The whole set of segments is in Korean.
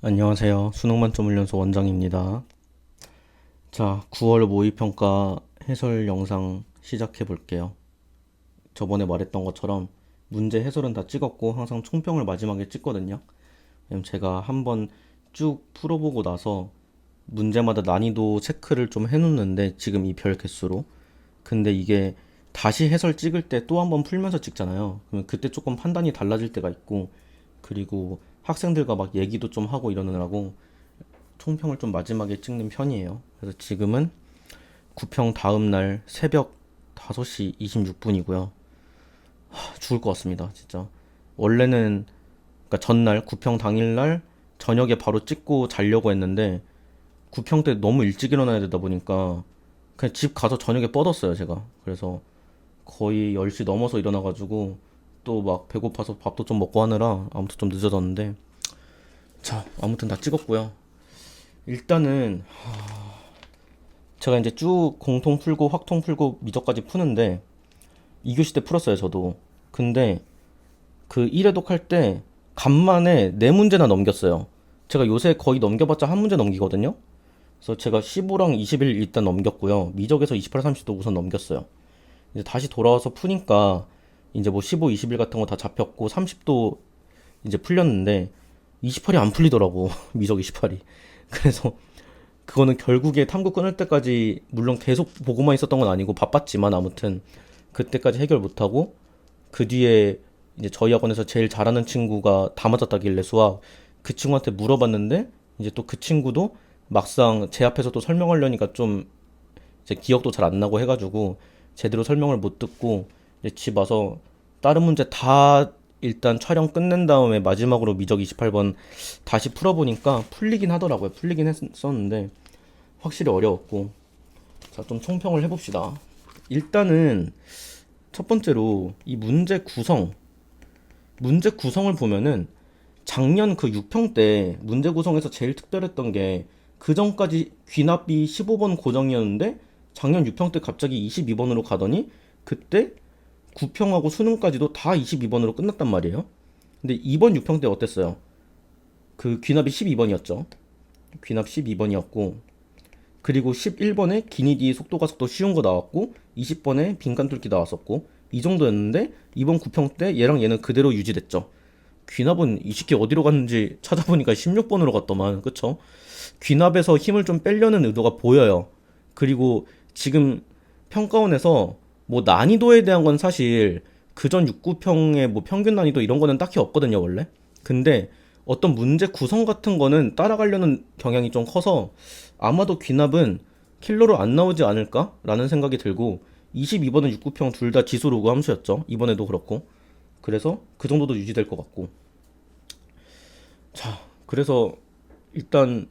안녕하세요. 수능만점훈련소 원장입니다. 자, 9월 모의평가 해설 영상 시작해 볼게요. 저번에 말했던 것처럼 문제 해설은 다 찍었고 항상 총평을 마지막에 찍거든요. 왜냐면 제가 한번 쭉 풀어보고 나서 문제마다 난이도 체크를 좀 해놓는데 지금 이 별 개수로. 근데 이게 다시 해설 찍을 때 또 한번 풀면서 찍잖아요. 그러면 그때 조금 판단이 달라질 때가 있고, 그리고 학생들과 막 얘기도 좀 하고 이러느라고 총평을 좀 마지막에 찍는 편이에요. 그래서 지금은 구평 다음 날 새벽 5시 26분이고요. 죽을 것 같습니다, 진짜. 원래는 그러니까 전날 구평 당일날 저녁에 바로 찍고 자려고 했는데 구평 때 너무 일찍 일어나야 되다 보니까 그냥 집 가서 저녁에 뻗었어요, 제가. 그래서 거의 10시 넘어서 일어나가지고 또 막 배고파서 밥도 좀 먹고 하느라 아무튼 좀 늦어졌는데, 자, 아무튼 다 찍었고요. 일단은 제가 이제 쭉 공통 풀고 확통 풀고 미적까지 푸는데 2교시 때 풀었어요, 저도. 근데 그 1회독 할 때 간만에 네 문제나 넘겼어요. 제가 요새 거의 넘겨봤자 한 문제 넘기거든요. 그래서 제가 15랑 21 일단 넘겼고요. 미적에서 28, 30도 우선 넘겼어요. 이제 다시 돌아와서 푸니까 이제 뭐 15, 21 같은 거 다 잡혔고 30도 이제 풀렸는데 28이 안 풀리더라고. 미적 28이. 그래서 그거는 결국에 탐구 끊을 때까지 물론 계속 보고만 있었던 건 아니고 바빴지만 아무튼 그때까지 해결 못하고, 그 뒤에 이제 저희 학원에서 제일 잘하는 친구가 다 맞았다길래 수학, 그 친구한테 물어봤는데 이제 또 그 친구도 막상 제 앞에서 또 설명하려니까 좀 이제 기억도 잘 안 나고 해가지고 제대로 설명을 못 듣고 이제 집 와서 다른 문제 다 일단 촬영 끝낸 다음에 마지막으로 미적 28번 다시 풀어보니까 풀리긴 하더라고요. 풀리긴 했었는데 확실히 어려웠고. 자, 좀 총평을 해봅시다. 일단은 첫 번째로 이 문제 구성을 보면은 작년 그 6평 때 문제 구성에서 제일 특별했던 게 그 전까지 귀납이 15번 고정이었는데 작년 6평 때 갑자기 22번으로 가더니 그때 9평하고 수능까지도 다 22번으로 끝났단 말이에요. 근데 이번 6평 때 어땠어요? 그 귀납이 12번이었죠. 귀납 12번이었고, 그리고 11번에 기니디 속도 가속도 쉬운 거 나왔고 20번에 빈칸 뚫기 나왔었고 이 정도였는데 이번 9평 때 얘랑 얘는 그대로 유지됐죠. 귀납은 이 새끼 어디로 갔는지 찾아보니까 16번으로 갔더만, 그쵸? 귀납에서 힘을 좀 빼려는 의도가 보여요. 그리고 지금 평가원에서 뭐 난이도에 대한 건 사실 그전 6, 9평의 뭐 평균 난이도 이런 거는 딱히 없거든요, 원래. 근데 어떤 문제 구성 같은 거는 따라가려는 경향이 좀 커서 아마도 귀납은 킬러로 안 나오지 않을까라는 생각이 들고, 22번은 6, 9평 둘 다 지수 로그 함수였죠. 이번에도 그렇고. 그래서 그 정도도 유지될 것 같고. 자, 그래서 일단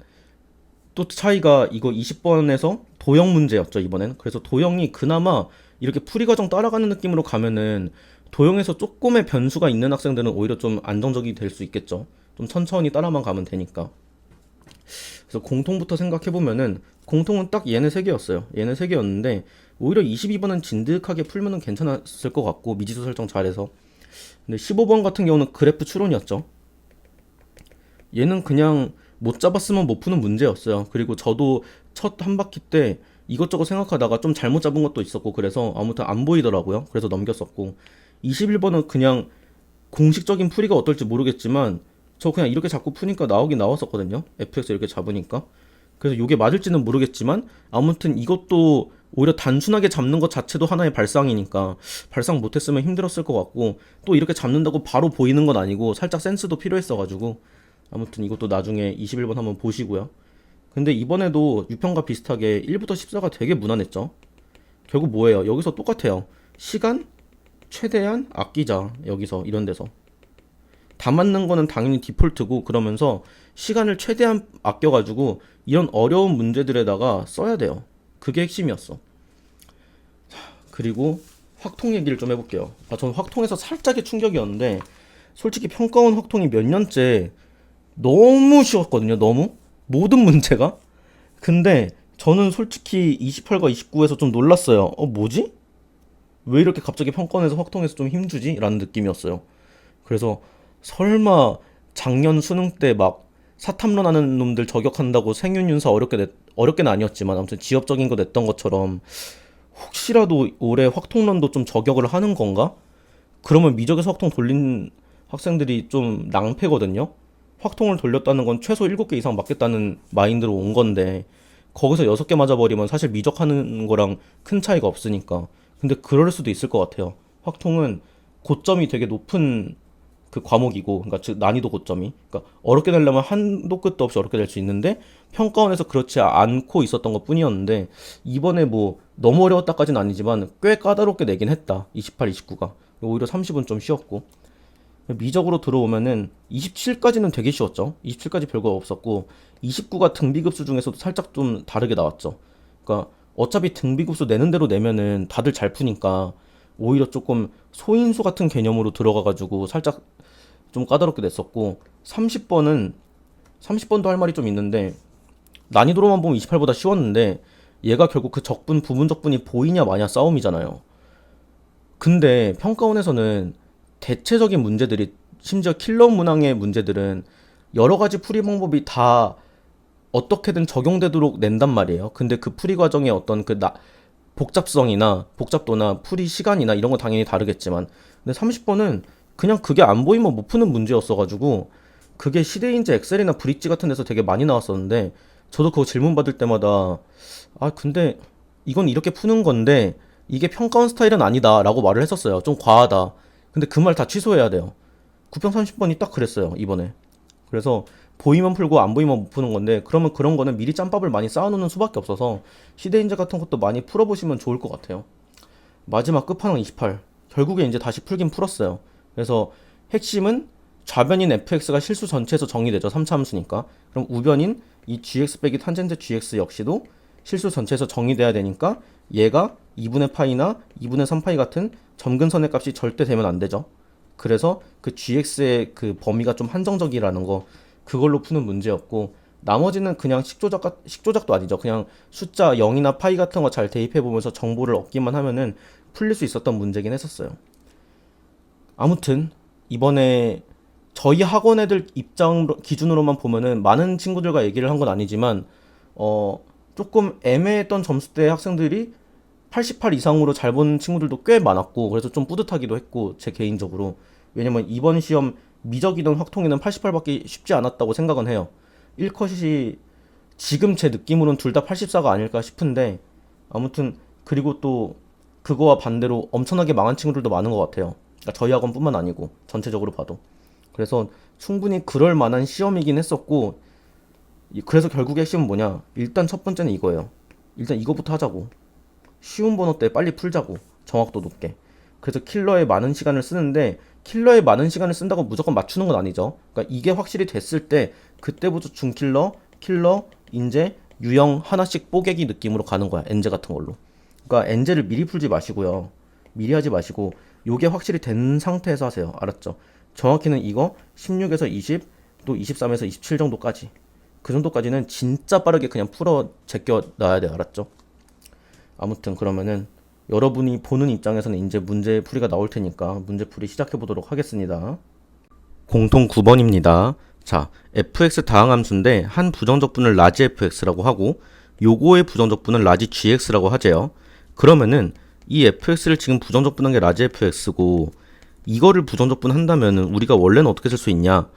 또 차이가 이거 20번에서 도형 문제였죠, 이번엔. 그래서 도형이 그나마 이렇게 풀이 과정 따라가는 느낌으로 가면은 도형에서 조금의 변수가 있는 학생들은 오히려 좀 안정적이 될 수 있겠죠. 좀 천천히 따라만 가면 되니까. 그래서 공통부터 생각해보면은 공통은 딱 얘네 세 개였어요. 얘네 세 개였는데 오히려 22번은 진득하게 풀면은 괜찮았을 것 같고, 미지수 설정 잘해서. 근데 15번 같은 경우는 그래프 추론이었죠. 얘는 그냥 못 잡았으면 못 푸는 문제였어요. 그리고 저도 첫 한 바퀴 때 이것저것 생각하다가 좀 잘못 잡은 것도 있었고 그래서 아무튼 안 보이더라고요. 그래서 넘겼었고, 21번은 그냥 공식적인 풀이가 어떨지 모르겠지만 저 그냥 이렇게 자꾸 푸니까 나오긴 나왔었거든요. fx 이렇게 잡으니까. 그래서 이게 맞을지는 모르겠지만 아무튼 이것도 오히려 단순하게 잡는 것 자체도 하나의 발상이니까 발상 못했으면 힘들었을 것 같고, 또 이렇게 잡는다고 바로 보이는 건 아니고 살짝 센스도 필요했어가지고 아무튼 이것도 나중에 21번 한번 보시고요. 근데 이번에도 6평과 비슷하게 1부터 14가 되게 무난했죠. 결국 뭐예요? 여기서 똑같아요. 시간 최대한 아끼자. 여기서 이런 데서 다 맞는 거는 당연히 디폴트고, 그러면서 시간을 최대한 아껴가지고 이런 어려운 문제들에다가 써야 돼요. 그게 핵심이었어. 그리고 확통 얘기를 좀 해볼게요. 저는 확통에서 살짝의 충격이었는데 솔직히 평가원 확통이 몇 년째 너무 쉬웠거든요. 너무 모든 문제가. 근데 저는 솔직히 28과 29에서 좀 놀랐어요. 뭐지? 왜 이렇게 갑자기 평가원에서 확통해서 좀 힘주지? 라는 느낌이었어요. 그래서 설마 작년 수능 때 막 사탐론 하는 놈들 저격한다고 생윤 윤사 어렵게는 아니었지만 아무튼 지엽적인 거 냈던 것처럼 혹시라도 올해 확통론도 좀 저격을 하는 건가? 그러면 미적에서 확통 돌린 학생들이 좀 낭패거든요. 확통을 돌렸다는 건 최소 7개 이상 맞겠다는 마인드로 온 건데 거기서 6개 맞아버리면 사실 미적하는 거랑 큰 차이가 없으니까. 근데 그럴 수도 있을 것 같아요. 확통은 고점이 되게 높은 그 과목이고, 그러니까 즉 난이도 고점이, 그러니까 어렵게 내려면 한도 끝도 없이 어렵게 될 수 있는데 평가원에서 그렇지 않고 있었던 것 뿐이었는데 이번에 뭐 너무 어려웠다까지는 아니지만 꽤 까다롭게 내긴 했다. 28, 29가 오히려 30은 좀 쉬웠고 미적으로 들어오면은 27까지는 되게 쉬웠죠. 27까지 별거 없었고 29가 등비급수 중에서도 살짝 좀 다르게 나왔죠. 그러니까 어차피 등비급수 내는 대로 내면은 다들 잘 푸니까 오히려 조금 소인수 같은 개념으로 들어가가지고 살짝 좀 까다롭게 냈었고 30번도 할 말이 좀 있는데 난이도로만 보면 28보다 쉬웠는데 얘가 결국 그 적분 부분 적분이 보이냐 마냐 싸움이잖아요. 근데 평가원에서는 대체적인 문제들이 심지어 킬러 문항의 문제들은 여러 가지 풀이 방법이 다 어떻게든 적용되도록 낸단 말이에요. 근데 그 풀이 과정의 어떤 복잡성이나 복잡도나 풀이 시간이나 이런 건 당연히 다르겠지만 근데 30번은 그냥 그게 안 보이면 못 푸는 문제였어가지고 그게 시대인지 엑셀이나 브릿지 같은 데서 되게 많이 나왔었는데 저도 그거 질문 받을 때마다 아 근데 이건 이렇게 푸는 건데 이게 평가원 스타일은 아니다 라고 말을 했었어요. 좀 과하다. 근데 그 말 다 취소해야 돼요. 9평 30번이 딱 그랬어요 이번에. 그래서 보이면 풀고 안 보이면 못 푸는 건데 그러면 그런 거는 미리 짬밥을 많이 쌓아놓는 수밖에 없어서 시대인재 같은 것도 많이 풀어보시면 좋을 것 같아요. 마지막 끝판왕 28 결국에 이제 다시 풀긴 풀었어요. 그래서 핵심은 좌변인 fx가 실수 전체에서 정의되죠. 3차 함수니까. 그럼 우변인 이 gx 빼기 탄젠트 gx 역시도 실수 전체에서 정의돼야 되니까 얘가 2분의 파이나 2분의 3파이 같은 점근선의 값이 절대 되면 안 되죠. 그래서 그 gx의 그 범위가 좀 한정적이라는 거 그걸로 푸는 문제였고 나머지는 그냥 식조작도 아니죠. 그냥 숫자 0이나 파이 같은 거 잘 대입해 보면서 정보를 얻기만 하면은 풀릴 수 있었던 문제긴 했었어요. 아무튼 이번에 저희 학원 애들 입장 기준으로만 보면은 많은 친구들과 얘기를 한 건 아니지만 조금 애매했던 점수대 학생들이 88 이상으로 잘 본 친구들도 꽤 많았고 그래서 좀 뿌듯하기도 했고 제 개인적으로 왜냐면 이번 시험 미적이든 확통이든 88 받기 쉽지 않았다고 생각은 해요. 1컷이 지금 제 느낌으로는 둘 다 84가 아닐까 싶은데 아무튼 그리고 또 그거와 반대로 엄청나게 망한 친구들도 많은 것 같아요. 그러니까 저희 학원뿐만 아니고 전체적으로 봐도 그래서 충분히 그럴 만한 시험이긴 했었고 그래서 결국의 핵심은 뭐냐 일단 첫 번째는 이거예요. 일단 이거부터 하자고 쉬운 번호 때 빨리 풀자고 정확도 높게 그래서 킬러에 많은 시간을 쓰는데 킬러에 많은 시간을 쓴다고 무조건 맞추는 건 아니죠. 그러니까 이게 확실히 됐을 때 그때부터 중킬러, 킬러, 인재, 유형 하나씩 뽀개기 느낌으로 가는 거야. 엔제 같은 걸로. 그러니까 엔제를 미리 풀지 마시고요. 미리 하지 마시고 요게 확실히 된 상태에서 하세요. 알았죠? 정확히는 이거 16에서 20, 또 23에서 27 정도까지 그 정도까지는 진짜 빠르게 그냥 풀어 제껴 놔야 돼요. 알았죠? 아무튼 그러면은 여러분이 보는 입장에서는 이제 문제 풀이가 나올 테니까 문제 풀이 시작해 보도록 하겠습니다. 공통 9번입니다. 자, fx 다항함수인데 한 부정적분을 라지 fx라고 하고 요거의 부정적분은 라지 gx라고 하재요. 그러면은 이 fx를 지금 부정적분한 게 라지 fx고 이거를 부정적분 한다면은 우리가 원래는 어떻게 쓸 수 있냐?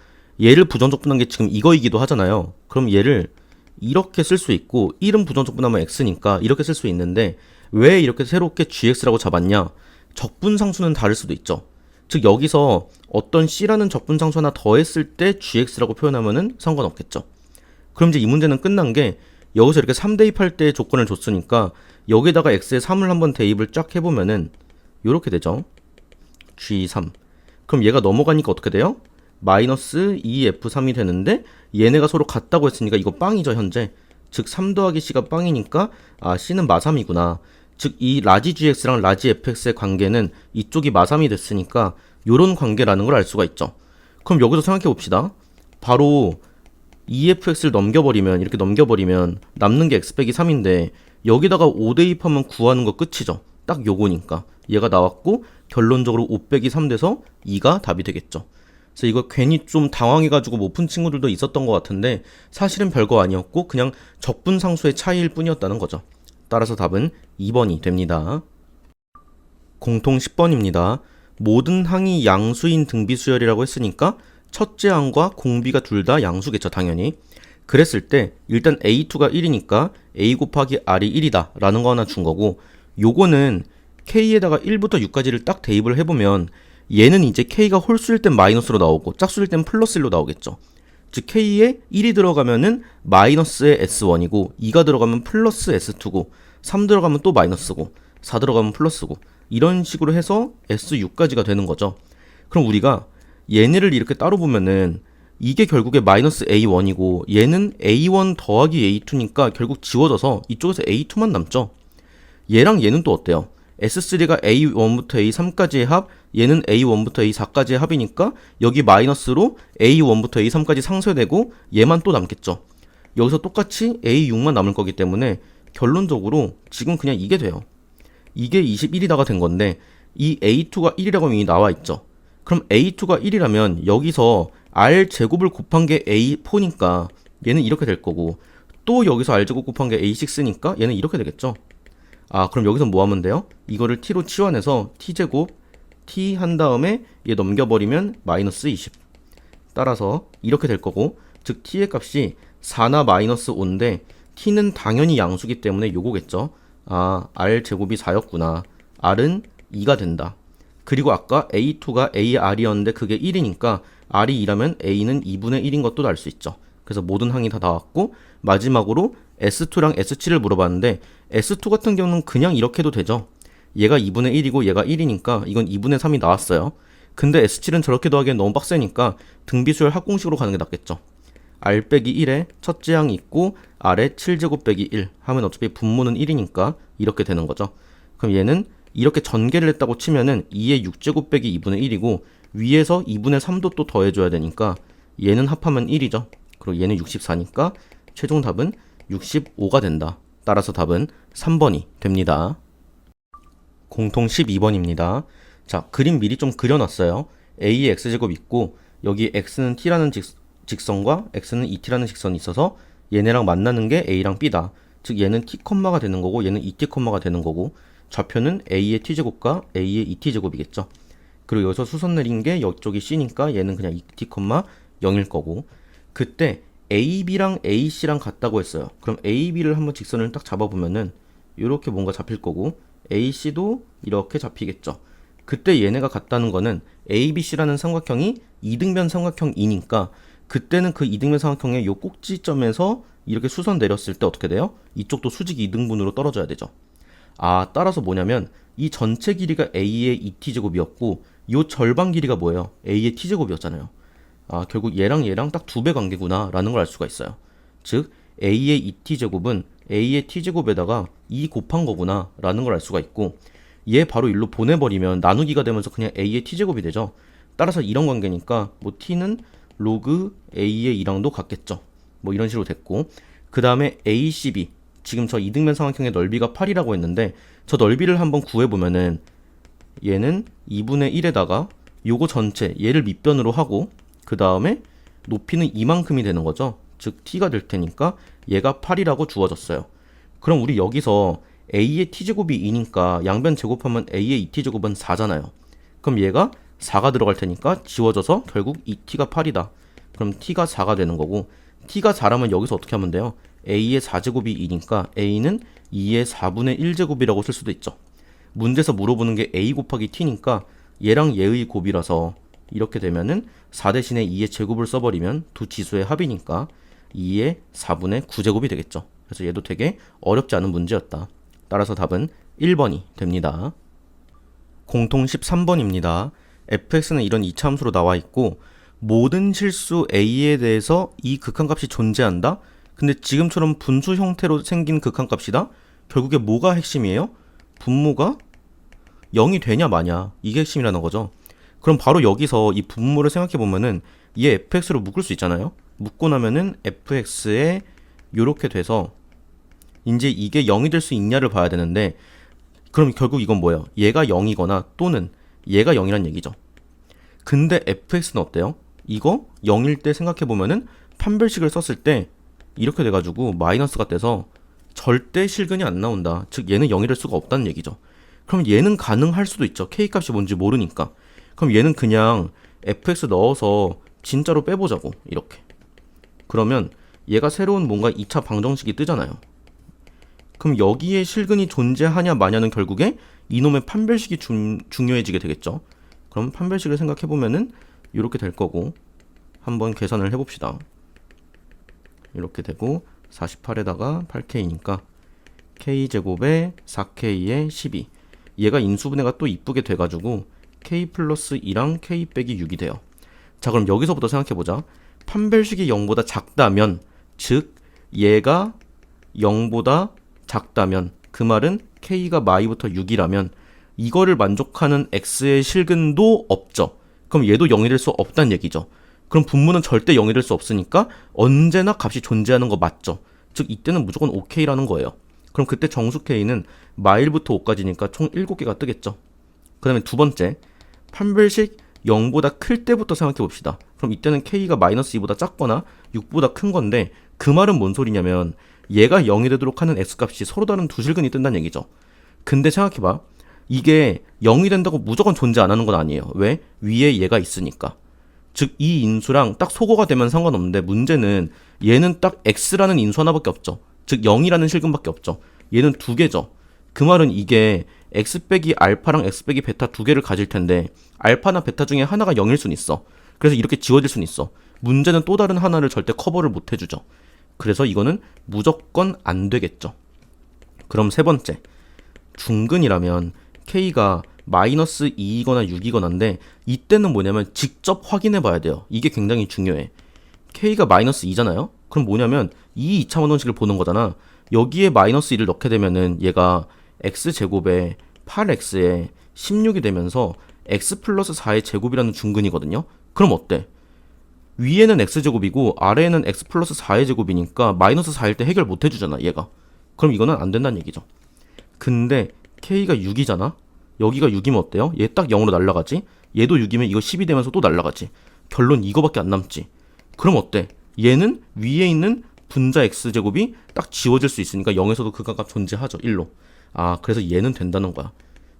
얘를 부정적분한 게 지금 이거이기도 하잖아요. 그럼 얘를 이렇게 쓸 수 있고 1은 부정적분하면 x니까 이렇게 쓸 수 있는데 왜 이렇게 새롭게 gx라고 잡았냐? 적분상수는 다를 수도 있죠. 즉 여기서 어떤 c라는 적분상수 하나 더했을 때 gx라고 표현하면은 상관없겠죠. 그럼 이제 이 문제는 끝난 게 여기서 이렇게 3 대입할 때 조건을 줬으니까 여기다가 x에 3을 한번 대입을 쫙 해보면은 요렇게 되죠. g3 그럼 얘가 넘어가니까 어떻게 돼요? 마이너스 2f3이 되는데 얘네가 서로 같다고 했으니까 이거 빵이죠 현재. 즉 3 더하기 c가 빵이니까 아 c는 마3이구나. 즉 이 라지 gx랑 라지 fx의 관계는 이쪽이 마3이 됐으니까 요런 관계라는 걸 알 수가 있죠. 그럼 여기서 생각해 봅시다. 바로 2fx를 넘겨버리면 이렇게 넘겨버리면 남는 게 x 빼기 3인데 여기다가 5 대입하면 구하는 거 끝이죠. 딱 요거니까 얘가 나왔고 결론적으로 5 빼기 3 돼서 2가 답이 되겠죠. 그래서 이거 괜히 좀 당황해가지고 못 푼 친구들도 있었던 것 같은데 사실은 별거 아니었고 그냥 적분상수의 차이일 뿐이었다는 거죠. 따라서 답은 2번이 됩니다. 공통 10번입니다. 모든 항이 양수인 등비수열이라고 했으니까 첫째 항과 공비가 둘 다 양수겠죠, 당연히. 그랬을 때 일단 A2가 1이니까 A 곱하기 R이 1이다 라는 거 하나 준 거고, 요거는 K에다가 1부터 6까지를 딱 대입을 해보면 얘는 이제 K가 홀수일 땐 마이너스로 나오고 짝수일 땐 플러스 1로 나오겠죠. 즉 K에 1이 들어가면은 마이너스의 S1이고 2가 들어가면 플러스 S2고 3 들어가면 또 마이너스고 4 들어가면 플러스고 이런 식으로 해서 S6까지가 되는 거죠. 그럼 우리가 얘네를 이렇게 따로 보면은 이게 결국에 마이너스 A1이고 얘는 A1 더하기 A2니까 결국 지워져서 이쪽에서 A2만 남죠. 얘랑 얘는 또 어때요? S3가 A1부터 A3까지의 합, 얘는 A1부터 A4까지의 합이니까 여기 마이너스로 A1부터 A3까지 상쇄되고 얘만 또 남겠죠. 여기서 똑같이 A6만 남을 거기 때문에 결론적으로 지금 그냥 이게 돼요. 이게 21이다가 된 건데 이 A2가 1이라고 이미 나와 있죠. 그럼 A2가 1이라면 여기서 R 제곱을 곱한 게 A4니까 얘는 이렇게 될 거고, 또 여기서 R 제곱 곱한 게 A6니까 얘는 이렇게 되겠죠. 아, 그럼 여기서 뭐 하면 돼요? 이거를 t로 치환해서 t제곱 t 한 다음에 얘 넘겨버리면 마이너스 20. 따라서 이렇게 될 거고, 즉 t의 값이 4나 마이너스 5인데 t는 당연히 양수기 때문에 요거겠죠. 아, r 제곱이 4였구나. r은 2가 된다. 그리고 아까 a2가 ar이었는데 그게 1이니까 r이 2라면 a는 2분의 1인 것도 알 수 있죠. 그래서 모든 항이 다 나왔고, 마지막으로 S2랑 S7을 물어봤는데 S2 같은 경우는 그냥 이렇게 해도 되죠. 얘가 2분의 1이고 얘가 1이니까 이건 2분의 3이 나왔어요. 근데 S7은 저렇게 더하기엔 너무 빡세니까 등비수열 합공식으로 가는 게 낫겠죠. R 빼기 1에 첫째 항이 있고 R에 7제곱 빼기 1 하면 어차피 분모는 1이니까 이렇게 되는 거죠. 그럼 얘는 이렇게 전개를 했다고 치면은 2의 6제곱 빼기 2분의 1이고 위에서 2분의 3도 또 더해줘야 되니까 얘는 합하면 1이죠. 그리고 얘는 64니까 최종 답은 65가 된다. 따라서 답은 3번이 됩니다. 공통 12번입니다. 자, 그림 미리 좀 그려놨어요. A의 X제곱 있고 여기 X는 T라는 직선과 X는 2T라는 직선이 있어서 얘네랑 만나는 게 A랑 B다. 즉 얘는 T, 가 되는 거고 얘는 2T, 가 되는 거고 좌표는 A의 T제곱과 A의 2T제곱이겠죠. 그리고 여기서 수선 내린 게 이쪽이 C니까 얘는 그냥 2T, 0일 거고, 그때 AB랑 AC랑 같다고 했어요. 그럼 AB를 한번 직선을 딱 잡아보면은 이렇게 뭔가 잡힐 거고 AC도 이렇게 잡히겠죠. 그때 얘네가 같다는 거는 ABC라는 삼각형이 이등변 삼각형이니까 그때는 그 이등변 삼각형의 요 꼭지점에서 이렇게 수선 내렸을 때 어떻게 돼요? 이쪽도 수직 이등분으로 떨어져야 되죠. 아, 따라서 뭐냐면 이 전체 길이가 A의 2t제곱이었고 요 절반 길이가 뭐예요? A의 t제곱이었잖아요. 아, 결국 얘랑 얘랑 딱 2배 관계구나 라는 걸 알 수가 있어요. 즉 A의 2t제곱은 A의 t제곱에다가 2 곱한 거구나 라는 걸 알 수가 있고, 얘 바로 일로 보내버리면 나누기가 되면서 그냥 A의 t제곱이 되죠. 따라서 이런 관계니까 뭐 t는 로그 A의 2랑도 같겠죠. 뭐 이런 식으로 됐고, 그 다음에 ACB, 지금 저 이등변 삼각형의 넓이가 8이라고 했는데 저 넓이를 한번 구해보면은 얘는 2분의 1에다가 요거 전체 얘를 밑변으로 하고 그 다음에 높이는 이만큼이 되는 거죠. 즉 t가 될 테니까 얘가 8이라고 주어졌어요. 그럼 우리 여기서 a의 t제곱이 2니까 양변 제곱하면 a의 2t제곱은 4잖아요. 그럼 얘가 4가 들어갈 테니까 지워져서 결국 2t가 8이다. 그럼 t가 4가 되는 거고, t가 4라면 여기서 어떻게 하면 돼요? a의 4제곱이 2니까 a는 2의 4분의 1제곱이라고 쓸 수도 있죠. 문제에서 물어보는 게 a 곱하기 t니까 얘랑 얘의 곱이라서 이렇게 되면은 4 대신에 2의 제곱을 써버리면 두 지수의 합이니까 2의 4분의 9제곱이 되겠죠. 그래서 얘도 되게 어렵지 않은 문제였다. 따라서 답은 1번이 됩니다. 공통 13번입니다. fx는 이런 이차함수로 나와 있고 모든 실수 a에 대해서 이 극한값이 존재한다? 근데 지금처럼 분수 형태로 생긴 극한값이다? 결국에 뭐가 핵심이에요? 분모가 0이 되냐 마냐, 이게 핵심이라는 거죠. 그럼 바로 여기서 이 분모를 생각해보면은 얘 fx로 묶을 수 있잖아요. 묶고 나면은 fx에 요렇게 돼서 이제 이게 0이 될 수 있냐를 봐야 되는데, 그럼 결국 이건 뭐예요? 얘가 0이거나 또는 얘가 0이란 얘기죠. 근데 fx는 어때요? 이거 0일 때 생각해보면은 판별식을 썼을 때 이렇게 돼가지고 마이너스가 돼서 절대 실근이 안 나온다. 즉 얘는 0이 될 수가 없다는 얘기죠. 그럼 얘는 가능할 수도 있죠. K값이 뭔지 모르니까. 그럼 얘는 그냥 fx 넣어서 진짜로 빼보자고. 이렇게. 그러면 얘가 새로운 뭔가 2차 방정식이 뜨잖아요. 그럼 여기에 실근이 존재하냐 마냐는 결국에 이놈의 판별식이 중요해지게 되겠죠. 그럼 판별식을 생각해보면은 이렇게 될 거고 한번 계산을 해봅시다. 이렇게 되고 48에다가 8k니까 k제곱에 4k에 12. 얘가 인수분해가 또 이쁘게 돼가지고 k 플러스 2랑 k 빼기 6이 돼요. 자, 그럼 여기서부터 생각해보자. 판별식이 0보다 작다면, 즉 얘가 0보다 작다면, 그 말은 k가 마이부터 6이라면 이거를 만족하는 x의 실근도 없죠. 그럼 얘도 0이 될 수 없다는 얘기죠. 그럼 분모는 절대 0이 될 수 없으니까 언제나 값이 존재하는 거 맞죠. 즉 이때는 무조건 OK라는 거예요. 그럼 그때 정수 K는 마일부터 5까지니까 총 7개가 뜨겠죠. 그 다음에 두 번째, 판별식 0보다 클 때부터 생각해 봅시다. 그럼 이때는 K가 마이너스 2보다 작거나 6보다 큰 건데 그 말은 뭔 소리냐면 얘가 0이 되도록 하는 X값이 서로 다른 두 실근이 뜬다는 얘기죠. 근데 생각해봐. 이게 0이 된다고 무조건 존재 안 하는 건 아니에요. 왜? 위에 얘가 있으니까. 즉 이 인수랑 딱 소거가 되면 상관없는데 문제는 얘는 딱 X라는 인수 하나밖에 없죠. 즉 0이라는 실근밖에 없죠. 얘는 두 개죠. 그 말은 이게 X 빼기 알파랑 X 빼기 베타 두 개를 가질 텐데 알파나 베타 중에 하나가 0일 순 있어. 그래서 이렇게 지워질 순 있어. 문제는 또 다른 하나를 절대 커버를 못 해주죠. 그래서 이거는 무조건 안 되겠죠. 그럼 세 번째, 중근이라면 K가 마이너스 2이거나 6이거나인데 이때는 뭐냐면 직접 확인해 봐야 돼요. 이게 굉장히 중요해. K가 마이너스 2잖아요. 그럼 뭐냐면 이 2차 방정식을 보는 거잖아. 여기에 마이너스 2를 넣게 되면은 얘가 x제곱에 8x에 16이 되면서 x 플러스 4의 제곱이라는 중근이거든요. 그럼 어때? 위에는 x제곱이고 아래에는 x 플러스 4의 제곱이니까 마이너스 4일 때 해결 못 해주잖아 얘가. 그럼 이거는 안 된다는 얘기죠. 근데 k가 6이잖아. 여기가 6이면 어때요? 얘 딱 0으로 날라가지. 얘도 6이면 이거 10이 되면서 또 날라가지. 결론 이거밖에 안 남지. 그럼 어때? 얘는 위에 있는 분자 x제곱이 딱 지워질 수 있으니까 0에서도 극한값 존재하죠. 1로. 아, 그래서 얘는 된다는 거야.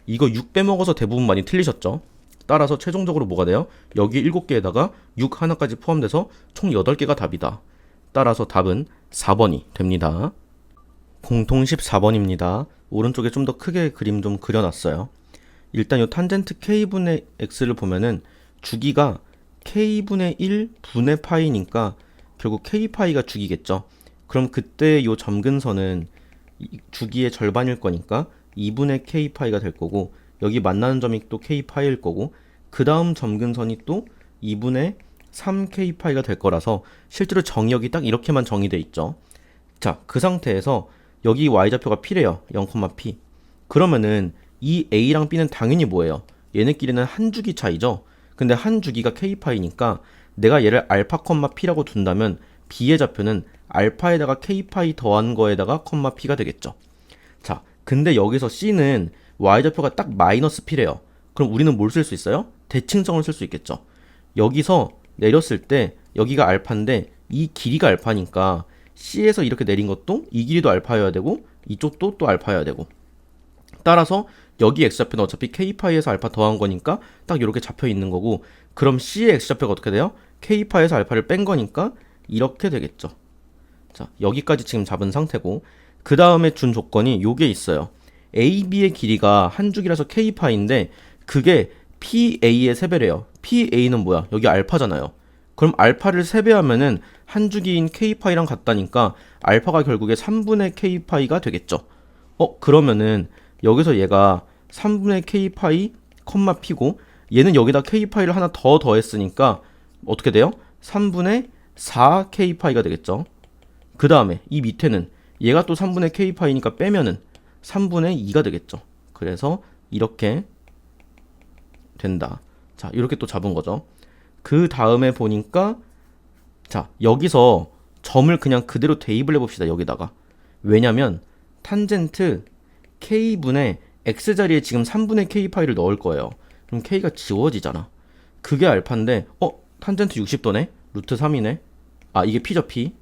이거 6 빼먹어서 대부분 많이 틀리셨죠? 따라서 최종적으로 뭐가 돼요? 여기 7개에다가 6 하나까지 포함돼서 총 8개가 답이다. 따라서 답은 4번이 됩니다. 공통 14번입니다. 오른쪽에 좀 더 크게 그림 좀 그려놨어요. 일단 이 탄젠트 k분의 x를 보면은 주기가 k분의 1 분의 파이니까 결국 k파이가 주기겠죠. 그럼 그때 이 점근선은 주기의 절반일 거니까 2분의 k파이가 될 거고 여기 만나는 점이 또 k파이일 거고 그 다음 점근선이 또 2분의 3k파이가 될 거라서 실제로 정의역이 딱 이렇게만 정의돼 있죠. 자, 그 상태에서 여기 y좌표가 p래요. 0,p. 그러면은 이 a랑 b는 당연히 뭐예요? 얘네끼리는 한 주기 차이죠. 근데 한 주기가 k파이니까 내가 얘를 알파, p라고 둔다면 b의 좌표는 알파에다가 k파이 더한 거에다가 p가 되겠죠. 자, 근데 여기서 c는 y좌표가 딱 마이너스 p래요. 그럼 우리는 뭘 쓸 수 있어요? 대칭성을 쓸 수 있겠죠. 여기서 내렸을 때 여기가 알파인데 이 길이가 알파니까 c에서 이렇게 내린 것도 이 길이도 알파여야 되고 이쪽도 또 알파여야 되고 따라서 여기 x좌표는 어차피 k파이에서 알파 더한 거니까 딱 이렇게 잡혀 있는 거고 그럼 c의 x좌표가 어떻게 돼요? k파이에서 알파를 뺀 거니까 이렇게 되겠죠. 자, 여기까지 지금 잡은 상태고 그 다음에 준 조건이 요게 있어요. AB의 길이가 한 주기라서 k파이인데 그게 PA의 3배래요. PA는 뭐야? 여기 알파잖아요. 그럼 알파를 3배하면은 한 주기인 k파이랑 같다니까 알파가 결국에 3분의 k파이가 되겠죠. 그러면은 여기서 얘가 3분의 k파이, p고 얘는 여기다 k파이를 하나 더 더했으니까 어떻게 돼요? 3분의 4k파이가 되겠죠. 그 다음에 이 밑에는 얘가 또 3분의 k파이니까 빼면은 3분의 2가 되겠죠. 그래서 이렇게 된다. 자, 이렇게 또 잡은 거죠. 그 다음에 보니까 자, 여기서 점을 그냥 그대로 대입을 해봅시다. 여기다가. 왜냐면 탄젠트 k분의 x자리에 지금 3분의 k파이를 넣을 거예요. 그럼 k가 지워지잖아. 그게 알파인데 탄젠트 60도네? 루트 3이네? 아, 이게 P죠, P.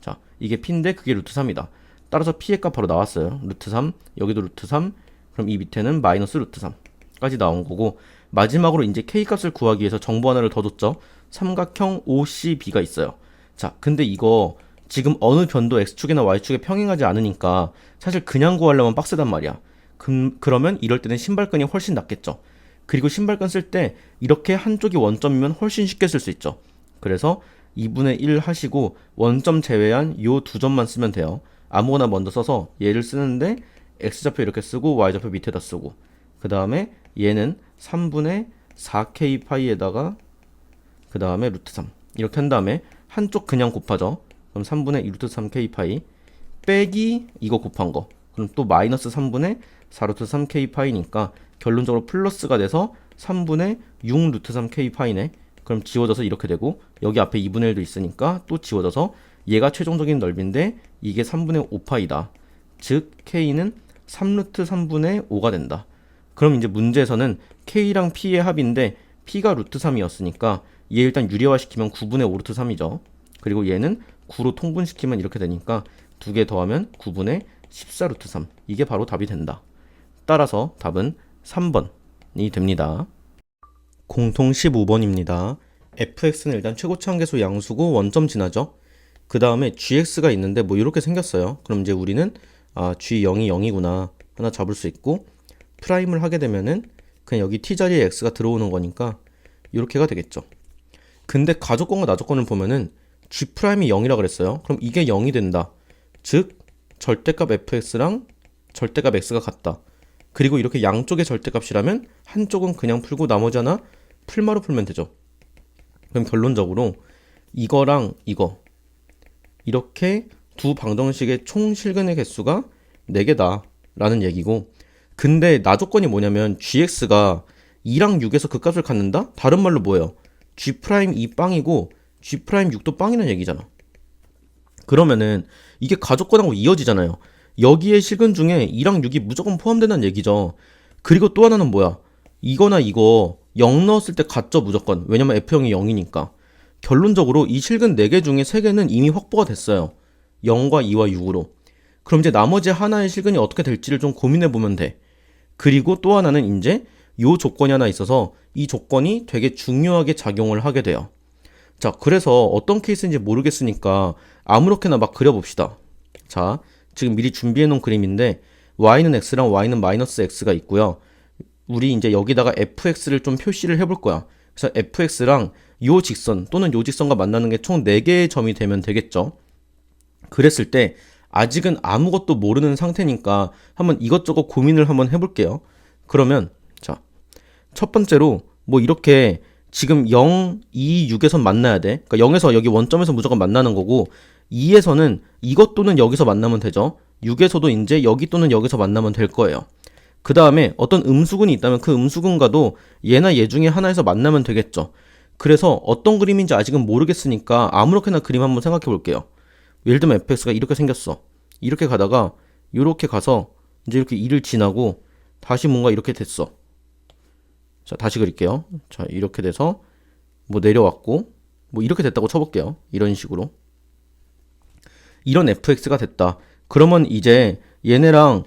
자, 이게 P인데 그게 루트 3이다. 따라서 P의 값 바로 나왔어요. 루트 3, 여기도 루트 3, 그럼 이 밑에는 마이너스 루트 3까지 나온 거고, 마지막으로 이제 K 값을 구하기 위해서 정보 하나를 더 줬죠. 삼각형 OCB가 있어요. 자, 근데 이거 지금 어느 변도 X축이나 Y축에 평행하지 않으니까 사실 그냥 구하려면 빡세단 말이야. 그러면 이럴 때는 신발끈이 훨씬 낫겠죠. 그리고 신발끈 쓸 때 이렇게 한쪽이 원점이면 훨씬 쉽게 쓸 수 있죠. 그래서 2분의 1 하시고 원점 제외한 요 두 점만 쓰면 돼요. 아무거나 먼저 써서 얘를 쓰는데 X좌표 이렇게 쓰고 Y좌표 밑에다 쓰고, 그 다음에 얘는 3분의 4K 파이에다가 그 다음에 루트 3 이렇게 한 다음에 한쪽 그냥 곱하죠. 그럼 3분의 2 루트 3K 파이 빼기 이거 곱한 거, 그럼 또 마이너스 3분의 4 루트 3K 파이니까 결론적으로 플러스가 돼서 3분의 6 루트 3K 파이네. 그럼 지워져서 이렇게 되고, 여기 앞에 2분의 1도 있으니까 또 지워져서 얘가 최종적인 넓이인데 이게 3분의 5파이다. 즉 K는 3루트 3분의 5가 된다. 그럼 이제 문제에서는 K랑 P의 합인데 P가 루트 3이었으니까 얘 일단 유리화시키면 9분의 5 루트 3이죠. 그리고 얘는 9로 통분시키면 이렇게 되니까 두 개 더하면 9분의 14 루트 3. 이게 바로 답이 된다. 따라서 답은 3번이 됩니다. 공통 15번입니다. fx는 일단 최고차 한계수 양수고 원점 지나죠. 그 다음에 gx가 있는데 뭐 이렇게 생겼어요. 그럼 이제 우리는 g0이 0이구나 하나 잡을 수 있고, 프라임을 하게 되면은 그냥 여기 t 자리에 x가 들어오는 거니까 이렇게가 되겠죠. 근데 가족권과 나족권을 보면은 g 프라임이 0이라 그랬어요. 그럼 이게 0이 된다. 즉 절대값 fx랑 절대값 x가 같다. 그리고 이렇게 양쪽의 절대값이라면 한쪽은 그냥 풀고 나머지 하나 풀마로 풀면 되죠. 그럼 결론적으로 이거랑 이거 이렇게 두 방정식의 총 실근의 개수가 4개다 라는 얘기고, 근데 나조건이 뭐냐면 gx가 2랑 6에서 그 값을 갖는다? 다른 말로 뭐예요? g'2 빵이고 g'6도 빵이라는 얘기잖아. 그러면은 이게 가족권하고 이어지잖아요. 여기에 실근 중에 2랑 6이 무조건 포함된다는 얘기죠. 그리고 또 하나는 뭐야? 이거나 이거 0 넣었을 때 같죠, 무조건. 왜냐면 F형이 0이니까. 결론적으로 이 실근 4개 중에 3개는 이미 확보가 됐어요. 0과 2와 6으로. 그럼 이제 나머지 하나의 실근이 어떻게 될지를 좀 고민해 보면 돼. 그리고 또 하나는 이제 요 조건이 하나 있어서 이 조건이 되게 중요하게 작용을 하게 돼요. 자, 그래서 어떤 케이스인지 모르겠으니까 아무렇게나 막 그려봅시다. 자, 지금 미리 준비해 놓은 그림인데 y는 x랑 y는 마이너스 x가 있고요. 우리 이제 여기다가 fx를 좀 표시를 해볼 거야. 그래서 fx랑 요 직선 또는 요 직선과 만나는 게 총 4개의 점이 되면 되겠죠. 그랬을 때 아직은 아무것도 모르는 상태니까 한번 이것저것 고민을 한번 해볼게요. 그러면 자, 첫 번째로 뭐 이렇게 지금 0, 2, 6에선 만나야 돼. 그러니까 0에서 여기 원점에서 무조건 만나는 거고, 2에서는 이것 또는 여기서 만나면 되죠. 6에서도 이제 여기 또는 여기서 만나면 될 거예요. 그 다음에 어떤 음수근이 있다면 그 음수근과도 얘나 얘 중에 하나에서 만나면 되겠죠. 그래서 어떤 그림인지 아직은 모르겠으니까 아무렇게나 그림 한번 생각해 볼게요. 예를 들면 fx가 이렇게 생겼어. 이렇게 가다가 이렇게 가서 이제 이렇게 2를 지나고 다시 뭔가 이렇게 됐어. 자, 다시 그릴게요. 자, 이렇게 돼서 뭐 내려왔고 뭐 이렇게 됐다고 쳐볼게요. 이런 식으로 이런 fx가 됐다. 그러면 이제 얘네랑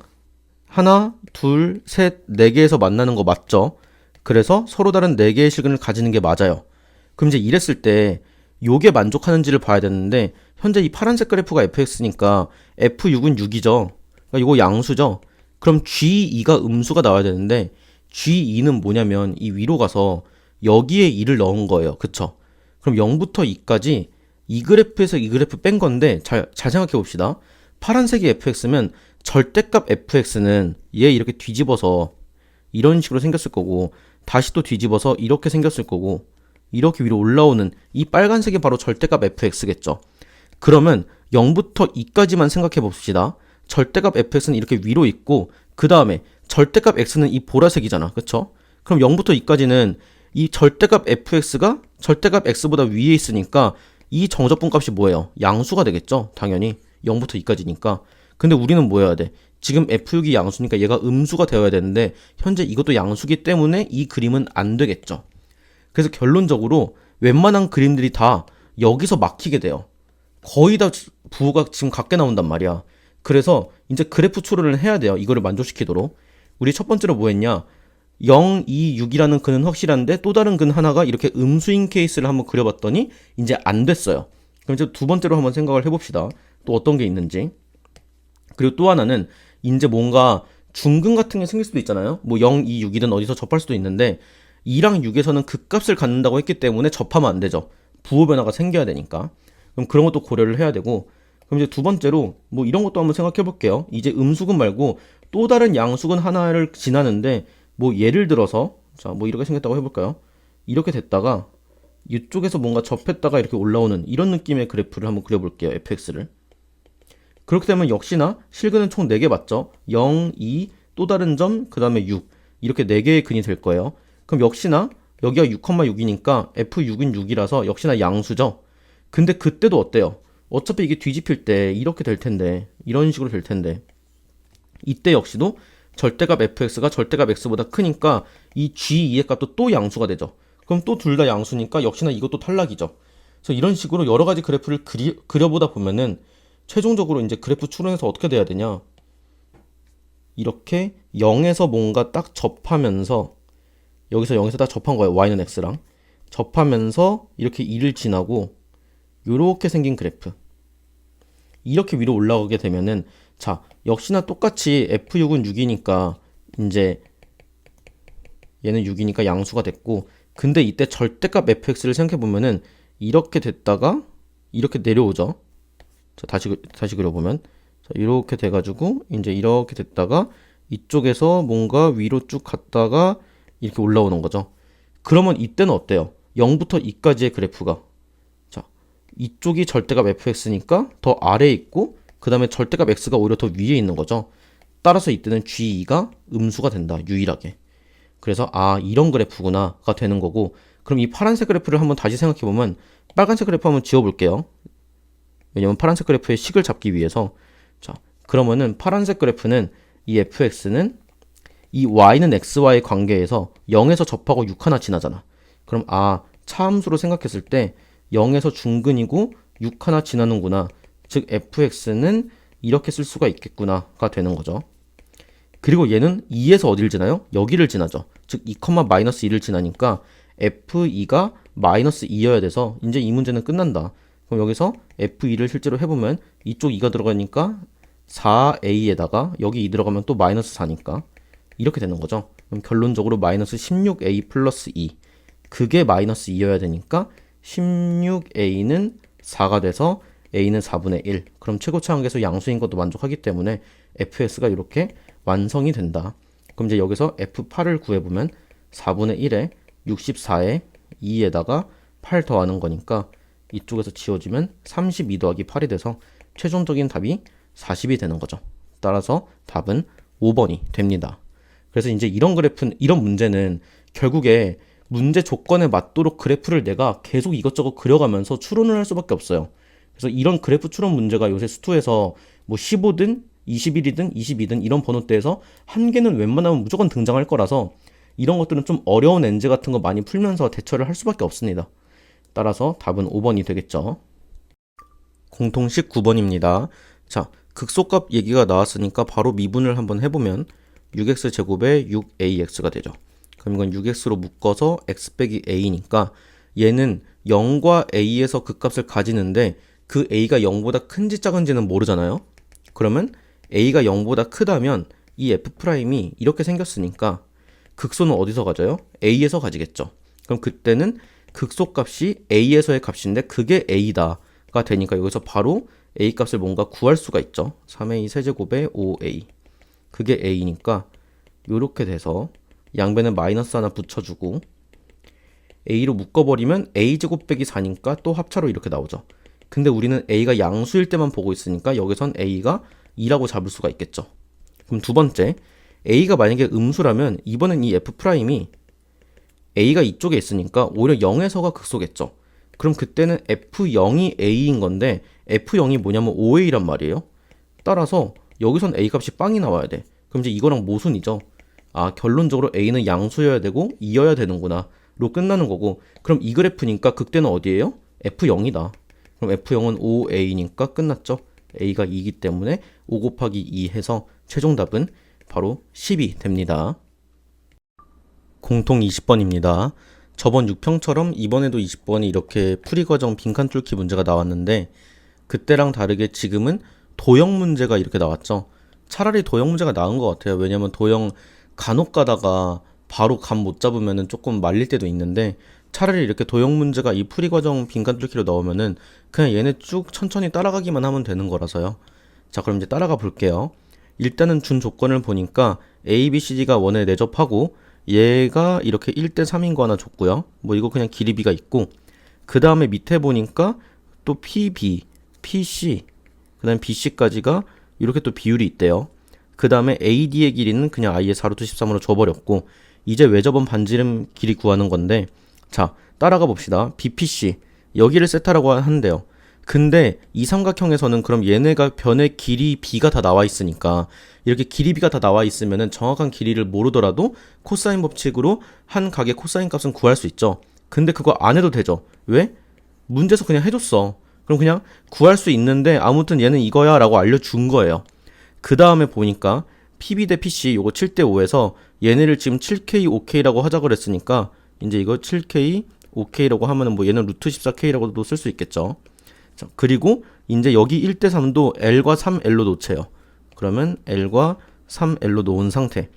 하나, 둘, 셋, 4개에서 만나는 거 맞죠? 그래서 서로 다른 4개의 실근을 가지는 게 맞아요. 그럼 이제 이랬을 때 요게 만족하는지를 봐야 되는데, 현재 이 파란색 그래프가 fx니까 f6은 6이죠. 그러니까 이거 양수죠. 그럼 g2가 음수가 나와야 되는데 g2는 뭐냐면 이 위로 가서 여기에 2를 넣은 거예요. 그쵸? 그럼 0부터 2까지 이 그래프에서 이 그래프 뺀 건데 잘 생각해 봅시다. 파란색이 fx면 절대값 fx는 얘 이렇게 뒤집어서 이런 식으로 생겼을 거고, 다시 또 뒤집어서 이렇게 생겼을 거고, 이렇게 위로 올라오는 이 빨간색이 바로 절대값 fx겠죠. 그러면 0부터 2까지만 생각해 봅시다. 절대값 fx는 이렇게 위로 있고, 그 다음에 절대값 x는 이 보라색이잖아. 그쵸? 그럼 0부터 2까지는 이 절대값 fx가 절대값 x보다 위에 있으니까 이 정적분 값이 뭐예요? 양수가 되겠죠. 당연히 0부터 2까지니까. 근데 우리는 뭐 해야 돼? 지금 f6이 양수니까 얘가 음수가 되어야 되는데 현재 이것도 양수기 때문에 이 그림은 안 되겠죠. 그래서 결론적으로 웬만한 그림들이 다 여기서 막히게 돼요. 거의 다 부호가 지금 같게 나온단 말이야. 그래서 이제 그래프 추론을 해야 돼요. 이거를 만족시키도록. 우리 첫 번째로 뭐 했냐? 0, 2, 6이라는 근은 확실한데 또 다른 근 하나가 이렇게 음수인 케이스를 한번 그려봤더니 이제 안 됐어요. 그럼 이제 두 번째로 한번 생각을 해봅시다. 또 어떤 게 있는지. 그리고 또 하나는 이제 뭔가 중근 같은 게 생길 수도 있잖아요. 뭐 0, 2, 6이든 어디서 접할 수도 있는데 2랑 6에서는 극값을 갖는다고 했기 때문에 접하면 안 되죠. 부호 변화가 생겨야 되니까. 그럼 그런 것도 고려를 해야 되고, 그럼 이제 두 번째로 뭐 이런 것도 한번 생각해 볼게요. 이제 음수근 말고 또 다른 양수근 하나를 지나는데 뭐 예를 들어서 자, 뭐 이렇게 생겼다고 해볼까요? 이렇게 됐다가 이쪽에서 뭔가 접했다가 이렇게 올라오는 이런 느낌의 그래프를 한번 그려볼게요. fx를. 그렇게 되면 역시나 실근은 총 4개 맞죠? 0, 2, 또 다른 점, 그 다음에 6 이렇게 4개의 근이 될 거예요. 그럼 역시나 여기가 6,6이니까 f6은 6이라서 역시나 양수죠. 근데 그때도 어때요? 어차피 이게 뒤집힐 때 이렇게 될 텐데 이런 식으로 될 텐데 이때 역시도 절대값 fx가 절대값 x보다 크니까 이 g2의 값도 또 양수가 되죠. 그럼 또 둘 다 양수니까 역시나 이것도 탈락이죠. 그래서 이런 식으로 여러 가지 그래프를 그려보다 보면은 최종적으로 이제 그래프 추론해서 어떻게 돼야 되냐? 이렇게 0에서 뭔가 딱 접하면서 여기서 0에서 딱 접한 거예요. y는 x랑 접하면서 이렇게 2를 지나고 요렇게 생긴 그래프. 이렇게 위로 올라가게 되면은 자, 역시나 똑같이 f6은 6이니까 이제 얘는 6이니까 양수가 됐고, 근데 이때 절대값 fx를 생각해 보면은 이렇게 됐다가 이렇게 내려오죠. 자, 다시 그려보면 자, 이렇게 돼가지고 이제 이렇게 됐다가 이쪽에서 뭔가 위로 쭉 갔다가 이렇게 올라오는 거죠. 그러면 이때는 어때요? 0부터 2까지의 그래프가 자, 이쪽이 절대값 fx니까 더 아래에 있고 그 다음에 절대값 x가 오히려 더 위에 있는 거죠. 따라서 이때는 g2가 음수가 된다. 유일하게. 그래서 아, 이런 그래프구나가 되는 거고, 그럼 이 파란색 그래프를 한번 다시 생각해 보면 빨간색 그래프 한번 지워볼게요. 왜냐면 파란색 그래프의 식을 잡기 위해서. 자, 그러면은 파란색 그래프는 이 fx는 이 y는 x와의 관계에서 0에서 접하고 6 하나 지나잖아. 그럼 아, 차함수로 생각했을 때 0에서 중근이고 6 하나 지나는구나. 즉 fx는 이렇게 쓸 수가 있겠구나가 되는 거죠. 그리고 얘는 2에서 어디를 지나요? 여기를 지나죠. 즉 2, 마이너스 2를 지나니까 f2가 마이너스 2여야 돼서 이제 이 문제는 끝난다. 그럼 여기서 f2를 실제로 해보면 이쪽 2가 들어가니까 4a에다가 여기 2 들어가면 또 마이너스 4니까 이렇게 되는 거죠. 그럼 결론적으로 마이너스 16a 플러스 2 그게 마이너스 2여야 되니까 16a는 4가 돼서 a는 4분의 1. 그럼 최고차 한계수 양수인 것도 만족하기 때문에 fs가 이렇게 완성이 된다. 그럼 이제 여기서 f8을 구해보면 4분의 1에 64에 2에다가 8 더하는 거니까 이쪽에서 지워지면 32 더하기 8이 돼서 최종적인 답이 40이 되는 거죠. 따라서 답은 5번이 됩니다. 그래서 이제 이런 이런 문제는 결국에 문제 조건에 맞도록 그래프를 내가 계속 이것저것 그려가면서 추론을 할 수밖에 없어요. 그래서 이런 그래프 추론 문제가 요새 수투에서 뭐 15든 21이든 22든 이런 번호대에서 한 개는 웬만하면 무조건 등장할 거라서 이런 것들은 좀 어려운 엔제 같은 거 많이 풀면서 대처를 할 수밖에 없습니다. 따라서 답은 5번이 되겠죠. 공통식 9번입니다. 자, 극소값 얘기가 나왔으니까 바로 미분을 한번 해보면 6x제곱에 6ax가 되죠. 그럼 이건 6x로 묶어서 x 빼기 a니까 얘는 0과 a에서 극값을 가지는데 그 a가 0보다 큰지 작은지는 모르잖아요. 그러면 a가 0보다 크다면 이 f'이 이렇게 생겼으니까 극소는 어디서 가져요? a에서 가지겠죠. 그럼 그때는 극소값이 a에서의 값인데 그게 a다가 되니까 여기서 바로 a 값을 뭔가 구할 수가 있죠. 3a 세제곱에 5a 그게 a니까 이렇게 돼서 양변에 마이너스 하나 붙여주고 a로 묶어버리면 a제곱 빼기 4니까 또 합차로 이렇게 나오죠. 근데 우리는 a가 양수일 때만 보고 있으니까 여기선 a가 2라고 잡을 수가 있겠죠. 그럼 두 번째, a가 만약에 음수라면 이번엔 이 f'이 a가 이쪽에 있으니까 오히려 0에서가 극소겠죠. 그럼 그때는 f0이 a인 건데 f0이 뭐냐면 5a란 말이에요. 따라서 여기선 a 값이 빵이 나와야 돼. 그럼 이제 이거랑 모순이죠. 아, 결론적으로 a는 양수여야 되고 2여야 되는구나 끝나는 거고, 그럼 이 그래프니까 극대는 어디예요? F0이다. 그럼 F0은 5A니까 끝났죠. A가 2이기 때문에 5 곱하기 2 해서 최종 답은 바로 10이 됩니다. 공통 20번입니다. 저번 6평처럼 이번에도 20번이 이렇게 풀이과정 빈칸 뚫기 문제가 나왔는데, 그때랑 다르게 지금은 도형 문제가 이렇게 나왔죠. 차라리 도형 문제가 나은 것 같아요. 왜냐면 도형 간혹 가다가 바로 감 못 잡으면 조금 말릴 때도 있는데, 차라리 이렇게 도형 문제가 이 풀이과정 빈칸 뚫기로 나오면은 그냥 얘네 쭉 천천히 따라가기만 하면 되는 거라서요. 자, 그럼 이제 따라가 볼게요. 일단은 준 조건을 보니까 A, B, C, D가 원에 내접하고 얘가 이렇게 1대 3인 거 하나 줬고요. 뭐 이거 그냥 길이 B가 있고, 그 다음에 밑에 보니까 또 PB, PC, 그 다음에 BC까지가 이렇게 또 비율이 있대요. 그 다음에 AD의 길이는 그냥 I의 4루트 13으로 줘버렸고, 이제 외접원 반지름 길이 구하는 건데, 자, 따라가 봅시다. BPC, 여기를 세타라고 한대요. 근데 이 삼각형에서는 그럼 얘네가 변의 길이 B가 다 나와 있으니까, 이렇게 길이 B가 다 나와 있으면은 정확한 길이를 모르더라도 코사인 법칙으로 한 각의 코사인 값은 구할 수 있죠. 근데 그거 안 해도 되죠. 왜? 문제에서 그냥 해줬어. 그럼 그냥 구할 수 있는데 아무튼 얘는 이거야 라고 알려준 거예요. 그 다음에 보니까 PB 대 PC 요거 7대 5에서 얘네를 지금 7K, 5K라고 하자 그랬으니까 이제 이거 7K, 5K라고 하면은 뭐 얘는 루트 14K라고도 쓸 수 있겠죠. 자, 그리고 이제 여기 1대 3도 L과 3L로 놓쳐요. 그러면 L과 3L로 놓은 상태.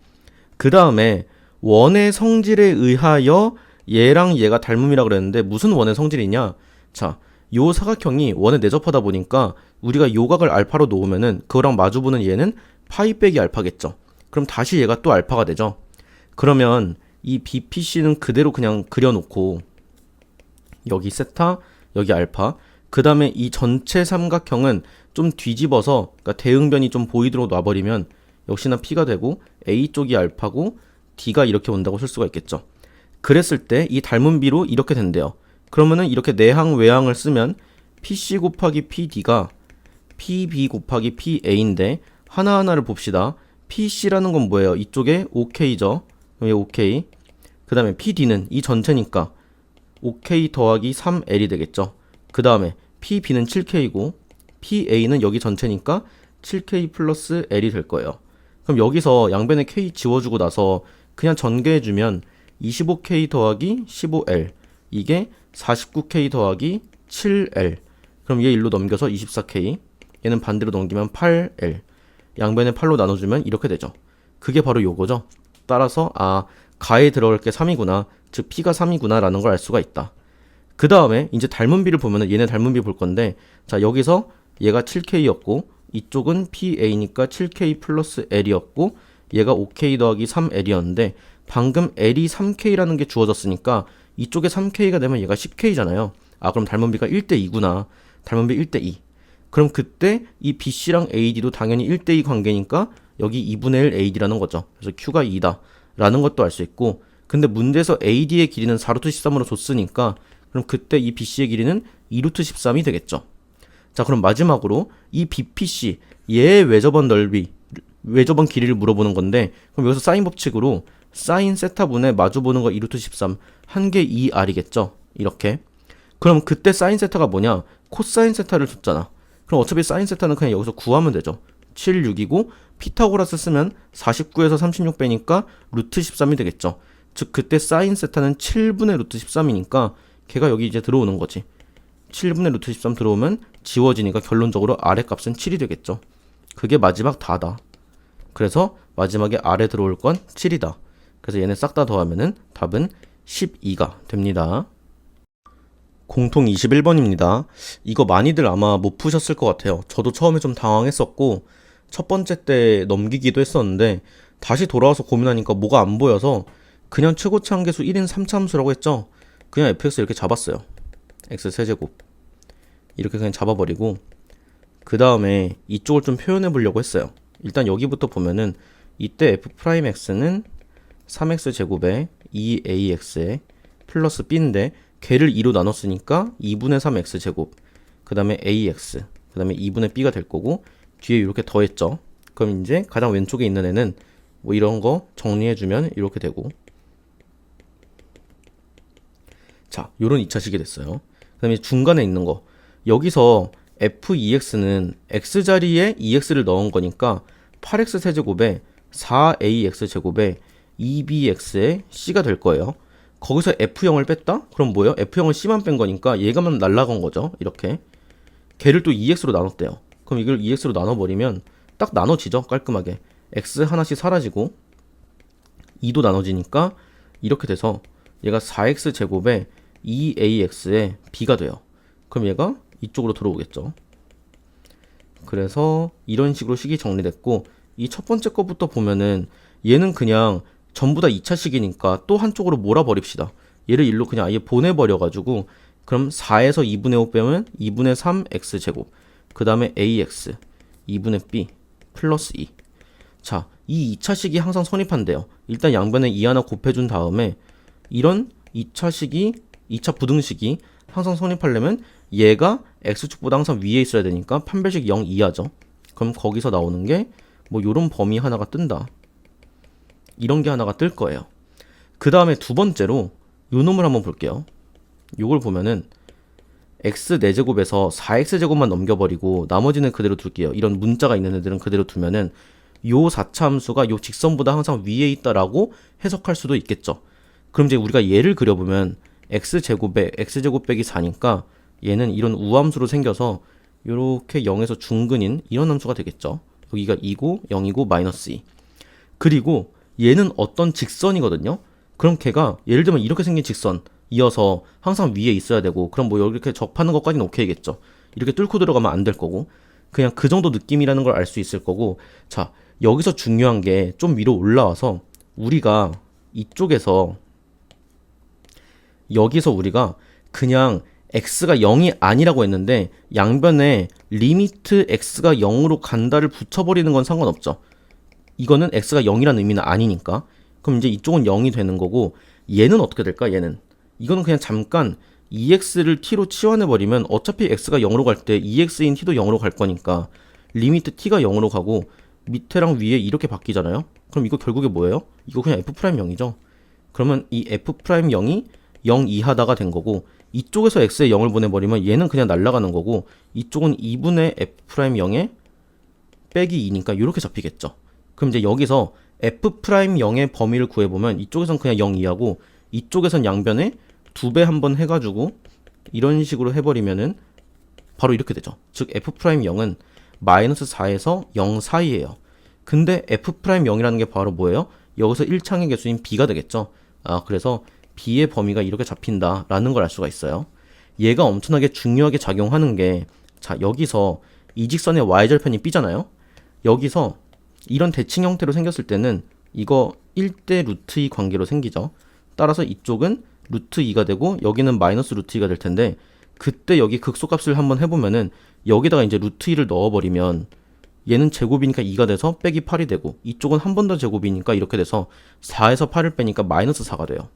그 다음에 원의 성질에 의하여 얘랑 얘가 닮음이라 그랬는데 무슨 원의 성질이냐? 자, 요 사각형이 원에 내접하다 보니까 우리가 요각을 알파로 놓으면은 그거랑 마주보는 얘는 파이 빼기 알파겠죠. 그럼 다시 얘가 또 알파가 되죠. 그러면 이 BPC는 그대로 그냥 그려놓고 여기 세타, 여기 알파, 그 다음에 이 전체 삼각형은 좀 뒤집어서, 그러니까 대응변이 좀 보이도록 놔버리면 역시나 P가 되고 A 쪽이 알파고 D가 이렇게 온다고 쓸 수가 있겠죠. 그랬을 때 이 닮은 B로 이렇게 된대요. 그러면은 이렇게 내항 외항을 쓰면 PC 곱하기 PD가 PB 곱하기 PA인데 하나하나를 봅시다. PC라는 건 뭐예요? 이쪽에 OK죠. 여기 OK. 그 다음에 PD는 이 전체니까 OK 더하기 3L이 되겠죠. 그 다음에 PB는 7K고 PA는 여기 전체니까 7K 플러스 L이 될 거예요. 그럼 여기서 양변에 K 지워주고 나서 그냥 전개해주면 25K 더하기 15L, 이게 49K 더하기 7L, 그럼 얘 1로 넘겨서 24K, 얘는 반대로 넘기면 8L, 양변에 8로 나눠주면 이렇게 되죠. 그게 바로 요거죠. 따라서 가에 들어갈 게 3이구나, 즉 P가 3이구나 라는 걸 알 수가 있다. 그 다음에 이제 닮은 비를 보면은 얘네 닮은 비 볼 건데, 자, 여기서 얘가 7K였고 이쪽은 PA니까 7K 플러스 L이었고 얘가 5K 더하기 3L이었는데 방금 L이 3K라는 게 주어졌으니까 이쪽에 3K가 되면 얘가 10K잖아요. 그럼 닮은 비가 1대2구나. 닮은 비 1대2. 그럼 그때 이 BC랑 AD도 당연히 1대2 관계니까 여기 2분의 1 AD라는 거죠. 그래서 Q가 2다 라는 것도 알 수 있고, 근데 문제에서 AD의 길이는 4루트 13으로 줬으니까 그럼 그때 이 BC의 길이는 2루트 13이 되겠죠. 자, 그럼 마지막으로 이 BPC 얘의 외접원 넓이, 외접원 길이를 물어보는 건데, 그럼 여기서 사인 법칙으로 사인 세타분의 마주보는 거 2루트 13 한 개 2R이겠죠. 이렇게. 그럼 그때 사인 세타가 뭐냐? 코사인 세타를 줬잖아. 그럼 어차피 사인 세타는 그냥 여기서 구하면 되죠. 7, 6이고 피타고라스 쓰면 49에서 36 빼니까 루트 13이 되겠죠. 즉 그때 사인 세타는 7분의 루트 13이니까 걔가 여기 이제 들어오는 거지. 7분의 루트 13 들어오면 지워지니까 결론적으로 아래 값은 7이 되겠죠. 그게 마지막 다다. 그래서 마지막에 아래 들어올 건 7이다. 그래서 얘네 싹 다 더하면은 답은 12가 됩니다. 공통 21번입니다. 이거 많이들 아마 못 푸셨을 것 같아요. 저도 처음에 좀 당황했었고 첫 번째 때 넘기기도 했었는데 다시 돌아와서 고민하니까 뭐가 안 보여서 그냥 최고치 한계수 1인 3차함수라고 했죠. 그냥 fx 이렇게 잡았어요. x 세제곱 이렇게 그냥 잡아버리고 그 다음에 이쪽을 좀 표현해 보려고 했어요. 일단 여기부터 보면은 이때 f'x는 3x 제곱에 2ax에 플러스 b인데 걔를 2로 나눴으니까 2분의 3x 제곱, 그 다음에 ax, 그 다음에 2분의 b가 될 거고 뒤에 이렇게 더했죠. 그럼 이제 가장 왼쪽에 있는 애는 뭐 이런 거 정리해주면 이렇게 되고, 자, 요런 2차식이 됐어요. 그 다음에 중간에 있는 거. 여기서 f2x는 x 자리에 2x를 넣은 거니까 8x 세제곱에 4ax 제곱에 2bx의 c가 될 거예요. 거기서 f0을 뺐다? 그럼 뭐예요? f0을 c만 뺀 거니까 얘가만 날라간 거죠. 이렇게. 걔를 또 2x로 나눴대요. 그럼 이걸 2x로 나눠버리면 딱 나눠지죠. 깔끔하게. x 하나씩 사라지고 2도 나눠지니까 이렇게 돼서 얘가 4x 제곱에 2ax의 b가 돼요. 그럼 얘가 이쪽으로 들어오겠죠. 그래서 이런 식으로 식이 정리됐고, 이 첫 번째 거부터 보면은 얘는 그냥 전부 다 2차식이니까 또 한쪽으로 몰아버립시다. 얘를 일로 그냥 아예 보내버려가지고, 그럼 4에서 2분의 5 빼면 2분의 3 x제곱, 그 다음에 ax 2분의 b 플러스 2. 자, 이 2차식이 항상 선입한대요. 일단 양변에 2 하나 곱해준 다음에 이런 2차식이 2차 부등식이 항상 성립하려면 얘가 x축보다 항상 위에 있어야 되니까 판별식 0 이하죠. 그럼 거기서 나오는 게 뭐 요런 범위 하나가 뜬다. 이런 게 하나가 뜰 거예요. 그 다음에 두 번째로 요 놈을 한번 볼게요. 요걸 보면은 x 4제곱에서 4x제곱만 넘겨버리고 나머지는 그대로 둘게요. 이런 문자가 있는 애들은 그대로 두면은 요 4차 함수가 요 직선보다 항상 위에 있다라고 해석할 수도 있겠죠. 그럼 이제 우리가 얘를 그려보면 x제곱에 x제곱 빼기 4니까 얘는 이런 우함수로 생겨서 요렇게 0에서 중근인 이런 함수가 되겠죠. 여기가 2고 0이고 마이너스 2. 그리고 얘는 어떤 직선이거든요. 그럼 걔가 예를 들면 이렇게 생긴 직선 이어서 항상 위에 있어야 되고, 그럼 뭐 이렇게 접하는 것까지는 오케이겠죠. 이렇게 뚫고 들어가면 안 될 거고, 그냥 그 정도 느낌이라는 걸 알 수 있을 거고. 자, 여기서 중요한 게 좀 위로 올라와서 우리가 이쪽에서 여기서 우리가 그냥 x가 0이 아니라고 했는데 양변에 리미트 x가 0으로 간다를 붙여버리는 건 상관없죠. 이거는 x가 0이라는 의미는 아니니까. 그럼 이제 이쪽은 0이 되는 거고, 얘는 어떻게 될까? 얘는 이거는 그냥 잠깐 2x를 t로 치환해버리면 어차피 x가 0으로 갈 때 2x인 t도 0으로 갈 거니까 리미트 t가 0으로 가고 밑에랑 위에 이렇게 바뀌잖아요. 그럼 이거 결국에 뭐예요? 이거 그냥 f'0이죠. 그러면 이 f'0이 0 이하다가 된 거고, 이쪽에서 x에 0을 보내버리면 얘는 그냥 날아가는 거고, 이쪽은 2분의 f'0에 빼기 2니까 이렇게 잡히겠죠. 그럼 이제 여기서 f'0의 범위를 구해보면 이쪽에선 그냥 0 이하고 이쪽에선 양변에 2배 한번 해가지고 이런 식으로 해버리면은 바로 이렇게 되죠. 즉 f'0은 마이너스 4에서 0 사이에요. 근데 f'0이라는 게 바로 뭐예요? 여기서 1창의 개수인 b가 되겠죠. 그래서 b의 범위가 이렇게 잡힌다라는 걸 알 수가 있어요. 얘가 엄청나게 중요하게 작용하는 게, 자, 여기서 이 직선의 y절편이 b잖아요. 여기서 이런 대칭 형태로 생겼을 때는 이거 1대 루트 2 관계로 생기죠. 따라서 이쪽은 루트 2가 되고 여기는 마이너스 루트 2가 될 텐데, 그때 여기 극소값을 한번 해보면은 여기다가 이제 루트 2를 넣어버리면 얘는 제곱이니까 2가 돼서 빼기 8이 되고, 이쪽은 한 번 더 제곱이니까 이렇게 돼서 4에서 8을 빼니까 마이너스 4가 돼요.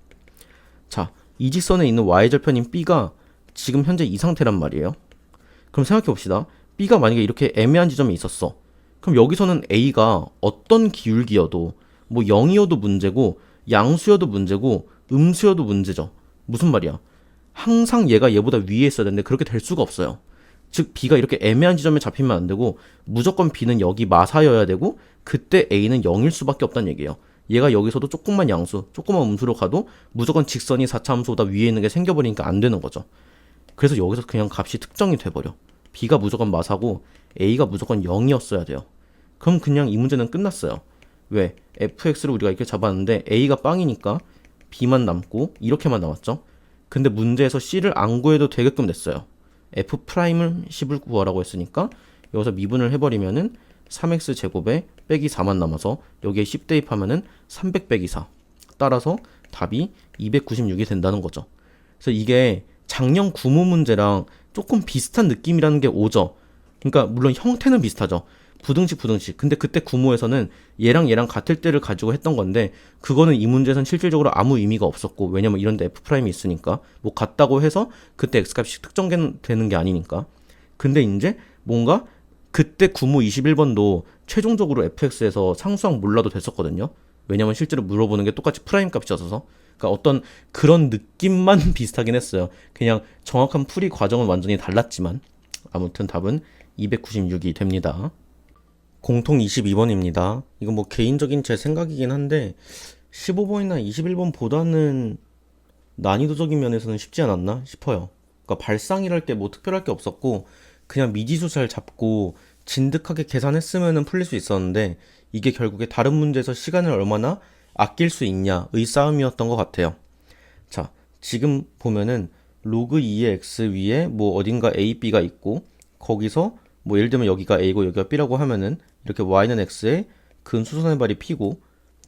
자, 이 직선에 있는 y절편인 b가 지금 현재 이 상태란 말이에요. 그럼 생각해 봅시다. b가 만약에 이렇게 애매한 지점에 있었어. 그럼 여기서는 a가 어떤 기울기여도 뭐 0이어도 문제고 양수여도 문제고 음수여도 문제죠. 무슨 말이야? 항상 얘가 얘보다 위에 있어야 되는데 그렇게 될 수가 없어요. 즉 b가 이렇게 애매한 지점에 잡히면 안 되고 무조건 b는 여기 마사여야 되고, 그때 a는 0일 수밖에 없다는 얘기예요. 얘가 여기서도 조금만 양수, 조금만 음수로 가도 무조건 직선이 4차 함수보다 위에 있는 게 생겨버리니까 안 되는 거죠. 그래서 여기서 그냥 값이 특정이 돼버려. b가 무조건 마사고 a가 무조건 0이었어야 돼요. 그럼 그냥 이 문제는 끝났어요. 왜? fx를 우리가 이렇게 잡았는데 a가 빵이니까 b만 남고 이렇게만 나왔죠. 근데 문제에서 c를 안 구해도 되게끔 됐어요. f'을 10을 구하라고 했으니까 여기서 미분을 해버리면은 3x 제곱에 빼기 4만 남아서 여기에 10 대입하면은 300 빼기 4. 따라서 답이 296이 된다는 거죠. 그래서 이게 작년 구모 문제랑 조금 비슷한 느낌이라는 게 오죠. 그러니까 물론 형태는 비슷하죠. 부등식. 근데 그때 구모에서는 얘랑 같을 때를 가지고 했던 건데, 그거는 이 문제에선 실질적으로 아무 의미가 없었고, 왜냐면 이런 데 f'이 있으니까 뭐 같다고 해서 그때 x값이 특정되는 게 아니니까. 근데 이제 뭔가 그때 구모 21번도 최종적으로 fx에서 상수항 몰라도 됐었거든요. 왜냐면 실제로 물어보는 게 똑같이 프라임 값이었어서. 그러니까 어떤 그런 느낌만 비슷하긴 했어요. 그냥 정확한 풀이 과정은 완전히 달랐지만 아무튼 답은 296이 됩니다. 공통 22번입니다. 이건 뭐 개인적인 제 생각이긴 한데 15번이나 21번보다는 난이도적인 면에서는 쉽지 않았나 싶어요. 그러니까 발상이랄 게 뭐 특별할 게 없었고 그냥 미지수 잘 잡고 진득하게 계산했으면은 풀릴 수 있었는데 이게 결국에 다른 문제에서 시간을 얼마나 아낄 수 있냐의 싸움이었던 것 같아요. 자, 지금 보면은 로그 2의 x 위에 뭐 어딘가 a, b가 있고 거기서 뭐 예를 들면 여기가 a고 여기가 b라고 하면은 이렇게 y는 x에 근 수선의 발이 p고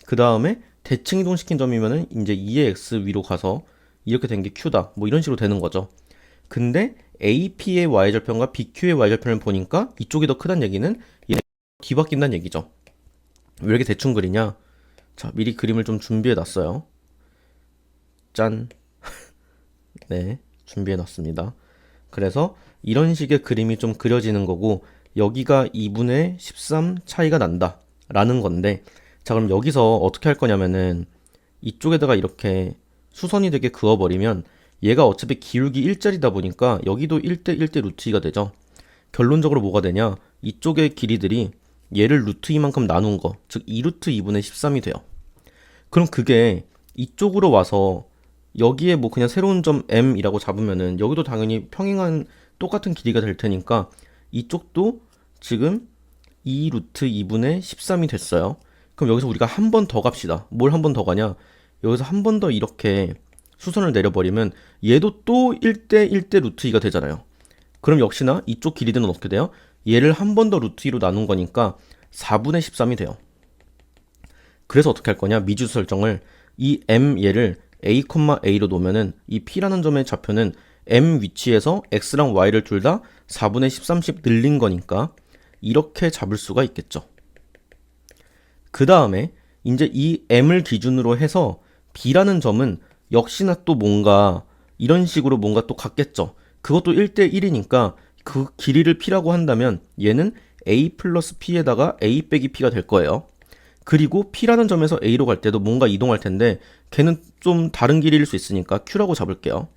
그 다음에 대칭 이동시킨 점이면은 이제 2의 x 위로 가서 이렇게 된 게 q다. 뭐 이런 식으로 되는 거죠. 근데 AP의 y절편과 BQ의 y절편을 보니까 이쪽이 더 크다는 얘기는 얘가 뒤바뀐다는 얘기죠. 왜 이렇게 대충 그리냐? 자, 미리 그림을 좀 준비해 놨어요. 짠. 네, 준비해 놨습니다. 그래서 이런 식의 그림이 좀 그려지는 거고 여기가 2분의 13 차이가 난다 라는 건데 자, 그럼 여기서 어떻게 할 거냐면은 이쪽에다가 이렇게 수선이 되게 그어버리면 얘가 어차피 기울기 1짜리다 보니까 여기도 1대 1대 루트 2가 되죠. 결론적으로 뭐가 되냐? 이쪽의 길이들이 얘를 루트 2만큼 나눈 거, 즉 2루트 2분의 13이 돼요. 그럼 그게 이쪽으로 와서 여기에 뭐 그냥 새로운 점 m이라고 잡으면은 여기도 당연히 평행한 똑같은 길이가 될 테니까 이쪽도 지금 2루트 2분의 13이 됐어요. 그럼 여기서 우리가 한 번 더 갑시다. 뭘 한 번 더 가냐? 여기서 한 번 더 이렇게 수선을 내려버리면 얘도 또 1대 1대 루트 2가 되잖아요. 그럼 역시나 이쪽 길이들은 어떻게 돼요? 얘를 한 번 더 루트 2로 나눈 거니까 4분의 13이 돼요. 그래서 어떻게 할 거냐? 미지수 설정을 이 m 얘를 a, a로 놓으면은 이 p라는 점의 좌표는 m 위치에서 x랑 y를 둘 다 4분의 13씩 늘린 거니까 이렇게 잡을 수가 있겠죠. 그 다음에 이제 이 m을 기준으로 해서 b라는 점은 역시나 또 뭔가 이런 식으로 뭔가 또 같겠죠. 그것도 1대 1이니까 그 길이를 p라고 한다면 얘는 a 플러스 p에다가 a 빼기 p가 될 거예요. 그리고 p라는 점에서 a로 갈 때도 뭔가 이동할 텐데 걔는 좀 다른 길이일 수 있으니까 q라고 잡을게요.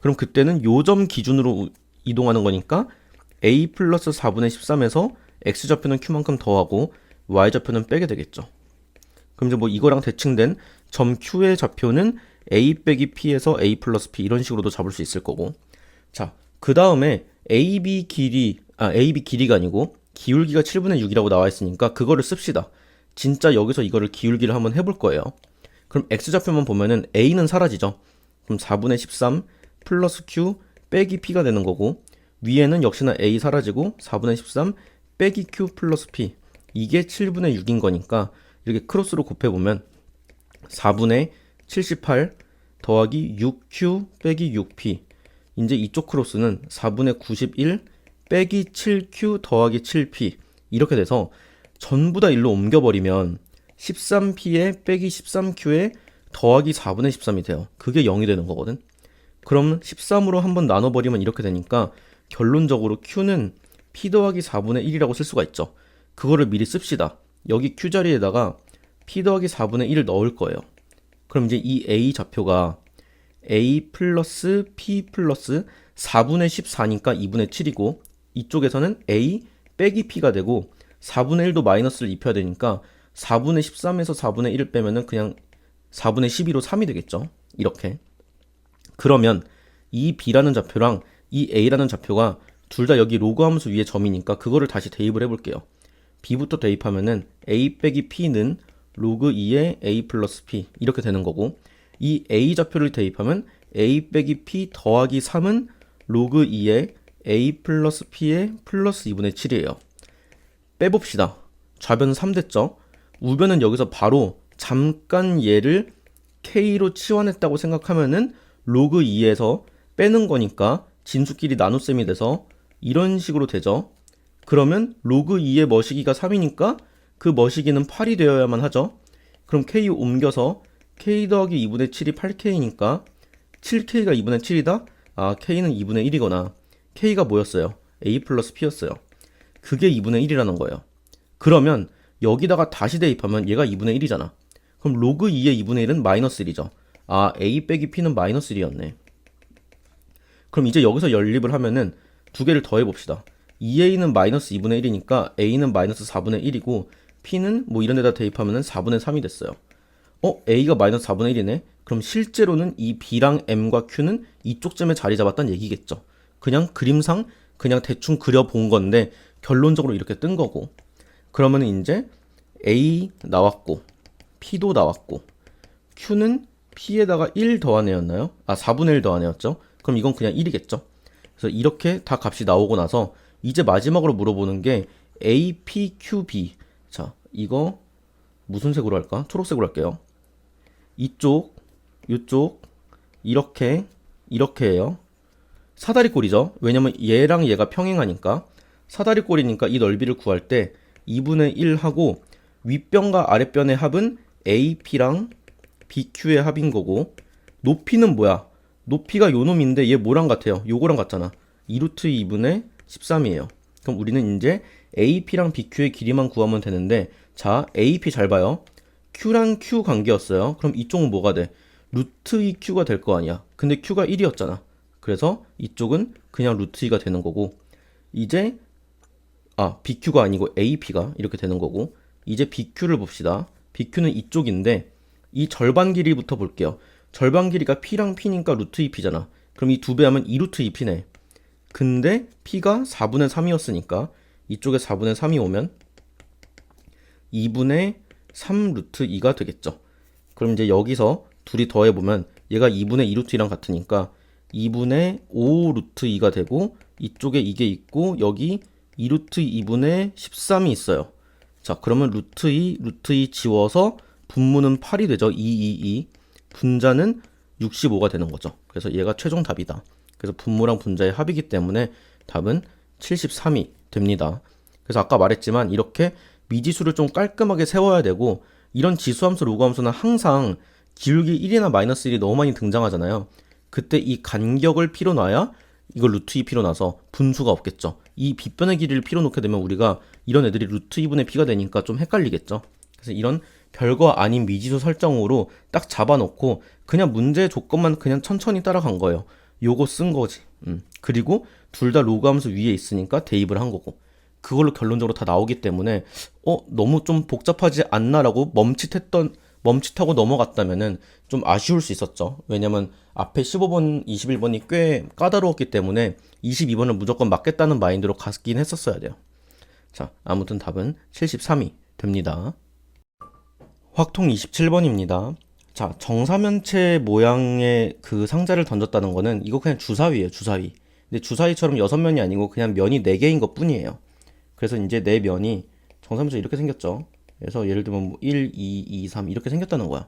그럼 그때는 요 점 기준으로 이동하는 거니까 a 플러스 4분의 13에서 x좌표는 q만큼 더하고 y좌표는 빼게 되겠죠. 그럼 이제 뭐 이거랑 대칭된 점 q의 좌표는 a 빼기 p에서 a 플러스 p 이런 식으로도 잡을 수 있을 거고. 자, 그 다음에 AB 길이가 아니고 기울기가 7분의 6이라고 나와 있으니까 그거를 씁시다. 진짜 여기서 이거를 기울기를 한번 해볼 거예요. 그럼 x좌표만 보면은 a는 사라지죠. 그럼 4분의 13 플러스 q 빼기 p가 되는 거고 위에는 역시나 a 사라지고 4분의 13 빼기 q 플러스 p 이게 7분의 6인 거니까 이렇게 크로스로 곱해보면 4분의 78 더하기 6q 빼기 6p 이제 이쪽 크로스는 4분의 91 빼기 7q 더하기 7p 이렇게 돼서 전부 다 일로 옮겨버리면 13p에 빼기 13q에 더하기 4분의 13이 돼요. 그게 0이 되는 거거든. 그럼 13으로 한번 나눠버리면 이렇게 되니까 결론적으로 q는 p 더하기 4분의 1이라고 쓸 수가 있죠. 그거를 미리 씁시다. 여기 q 자리에다가 p 더하기 4분의 1을 넣을 거예요. 그럼 이제 이 a 좌표가 a 플러스 p 플러스 4분의 14니까 2분의 7이고 이쪽에서는 a 빼기 p가 되고 4분의 1도 마이너스를 입혀야 되니까 4분의 13에서 4분의 1을 빼면은 그냥 4분의 12로 3이 되겠죠. 이렇게. 그러면 이 b라는 좌표랑 이 a라는 좌표가 둘 다 여기 로그 함수 위에 점이니까 그거를 다시 대입을 해볼게요. b부터 대입하면은 a 빼기 p는 로그 2의 a 플러스 p 이렇게 되는 거고 이 a 좌표를 대입하면 a 빼기 p 더하기 3은 로그 2의 a 플러스 p의 플러스 2분의 7이에요. 빼봅시다. 좌변은 3 됐죠? 우변은 여기서 바로 잠깐 얘를 k로 치환했다고 생각하면은 로그 2에서 빼는 거니까 진수끼리 나눗셈이 돼서 이런 식으로 되죠. 그러면 로그 2의 머시기가 3이니까 그 머시기는 8이 되어야만 하죠. 그럼 k 옮겨서 k 더하기 2분의 7이 8k니까 7k가 2분의 7이다? 아, k는 2분의 1이거나 k가 뭐였어요? a 플러스 p였어요. 그게 2분의 1이라는 거예요. 그러면 여기다가 다시 대입하면 얘가 2분의 1이잖아. 그럼 로그 2의 2분의 1은 마이너스 1이죠. 아, A 빼기 P는 마이너스 1이었네. 그럼 이제 여기서 연립을 하면은 두 개를 더해 봅시다. 2A는 마이너스 2분의 1이니까 A는 마이너스 4분의 1이고 P는 뭐 이런 데다 대입하면은 4분의 3이 됐어요. A가 마이너스 4분의 1이네? 그럼 실제로는 이 B랑 M과 Q는 이쪽쯤에 자리 잡았다는 얘기겠죠. 그냥 그림상 그냥 대충 그려본 건데 결론적으로 이렇게 뜬 거고. 그러면 이제 A 나왔고 P도 나왔고 Q는 P에다가 1 더한 애였나요? 아, 4분의 1 더한 애였죠. 그럼 이건 그냥 1이겠죠. 그래서 이렇게 다 값이 나오고 나서 이제 마지막으로 물어보는 게 A, P, Q, B. 자, 이거 무슨 색으로 할까? 초록색으로 할게요. 이쪽, 이쪽, 이렇게, 이렇게 해요. 사다리꼴이죠. 왜냐면 얘랑 얘가 평행하니까. 사다리꼴이니까 이 넓이를 구할 때 2분의 1 하고 윗변과 아랫변의 합은 AP랑 BQ의 합인 거고 높이는 뭐야? 높이가 요 놈인데 얘 뭐랑 같아요? 요거랑 같잖아. 2루트 2분의 13이에요. 그럼 우리는 이제 AP랑 BQ의 길이만 구하면 되는데 자, AP 잘 봐요. Q랑 Q 관계였어요. 그럼 이쪽은 뭐가 돼? 루트 2Q가 될 거 아니야. 근데 Q가 1이었잖아. 그래서 이쪽은 그냥 루트 2가 되는 거고 이제 BQ가 아니고 AP가 이렇게 되는 거고 이제 BQ를 봅시다. BQ는 이쪽인데 이 절반 길이부터 볼게요. 절반 길이가 P랑 P니까 루트 2P잖아. 그럼 이 두 배 하면 2루트 2P네. 근데 P가 4분의 3이었으니까 이쪽에 4분의 3이 오면 2분의 3 루트 2가 되겠죠. 그럼 이제 여기서 둘이 더해보면 얘가 2분의 2 루트 2랑 같으니까 2분의 5 루트 2가 되고 이쪽에 이게 있고 여기 2 루트 2분의 13이 있어요. 자, 그러면 루트 2, 루트 2 지워서 분모는 8이 되죠. 2, 2, 2. 분자는 65가 되는 거죠. 그래서 얘가 최종 답이다. 그래서 분모랑 분자의 합이기 때문에 답은 73이 됩니다. 그래서 아까 말했지만 이렇게 미지수를 좀 깔끔하게 세워야 되고 이런 지수함수, 로그함수는 항상 기울기 1이나 마이너스 1이 너무 많이 등장하잖아요. 그때 이 간격을 필요 놔야 이걸 루트 2 필요 나서 분수가 없겠죠. 이 빗변의 길이를 필요 놓게 되면 우리가 이런 애들이 루트 2분의 P가 되니까 좀 헷갈리겠죠. 그래서 이런 별거 아닌 미지수 설정으로 딱 잡아놓고 그냥 문제 조건만 그냥 천천히 따라간 거예요. 요거 쓴 거지. 그리고 둘 다 로그함수 위에 있으니까 대입을 한 거고. 그걸로 결론적으로 다 나오기 때문에 너무 좀 복잡하지 않나라고 멈칫하고 넘어갔다면은 좀 아쉬울 수 있었죠. 왜냐면 앞에 15번, 21번이 꽤 까다로웠기 때문에 22번을 무조건 맞겠다는 마인드로 갔긴 했었어야 돼요. 자, 아무튼 답은 73이 됩니다. 확통 27번입니다. 자, 정사면체 모양의 그 상자를 던졌다는 거는 이거 그냥 주사위예요, 주사위. 근데 주사위처럼 6면이 아니고 그냥 면이 4개인 것 뿐이에요. 그래서 이제 내 면이 정사면체 이렇게 생겼죠. 그래서 예를 들면 뭐 1, 2, 2, 3 이렇게 생겼다는 거야.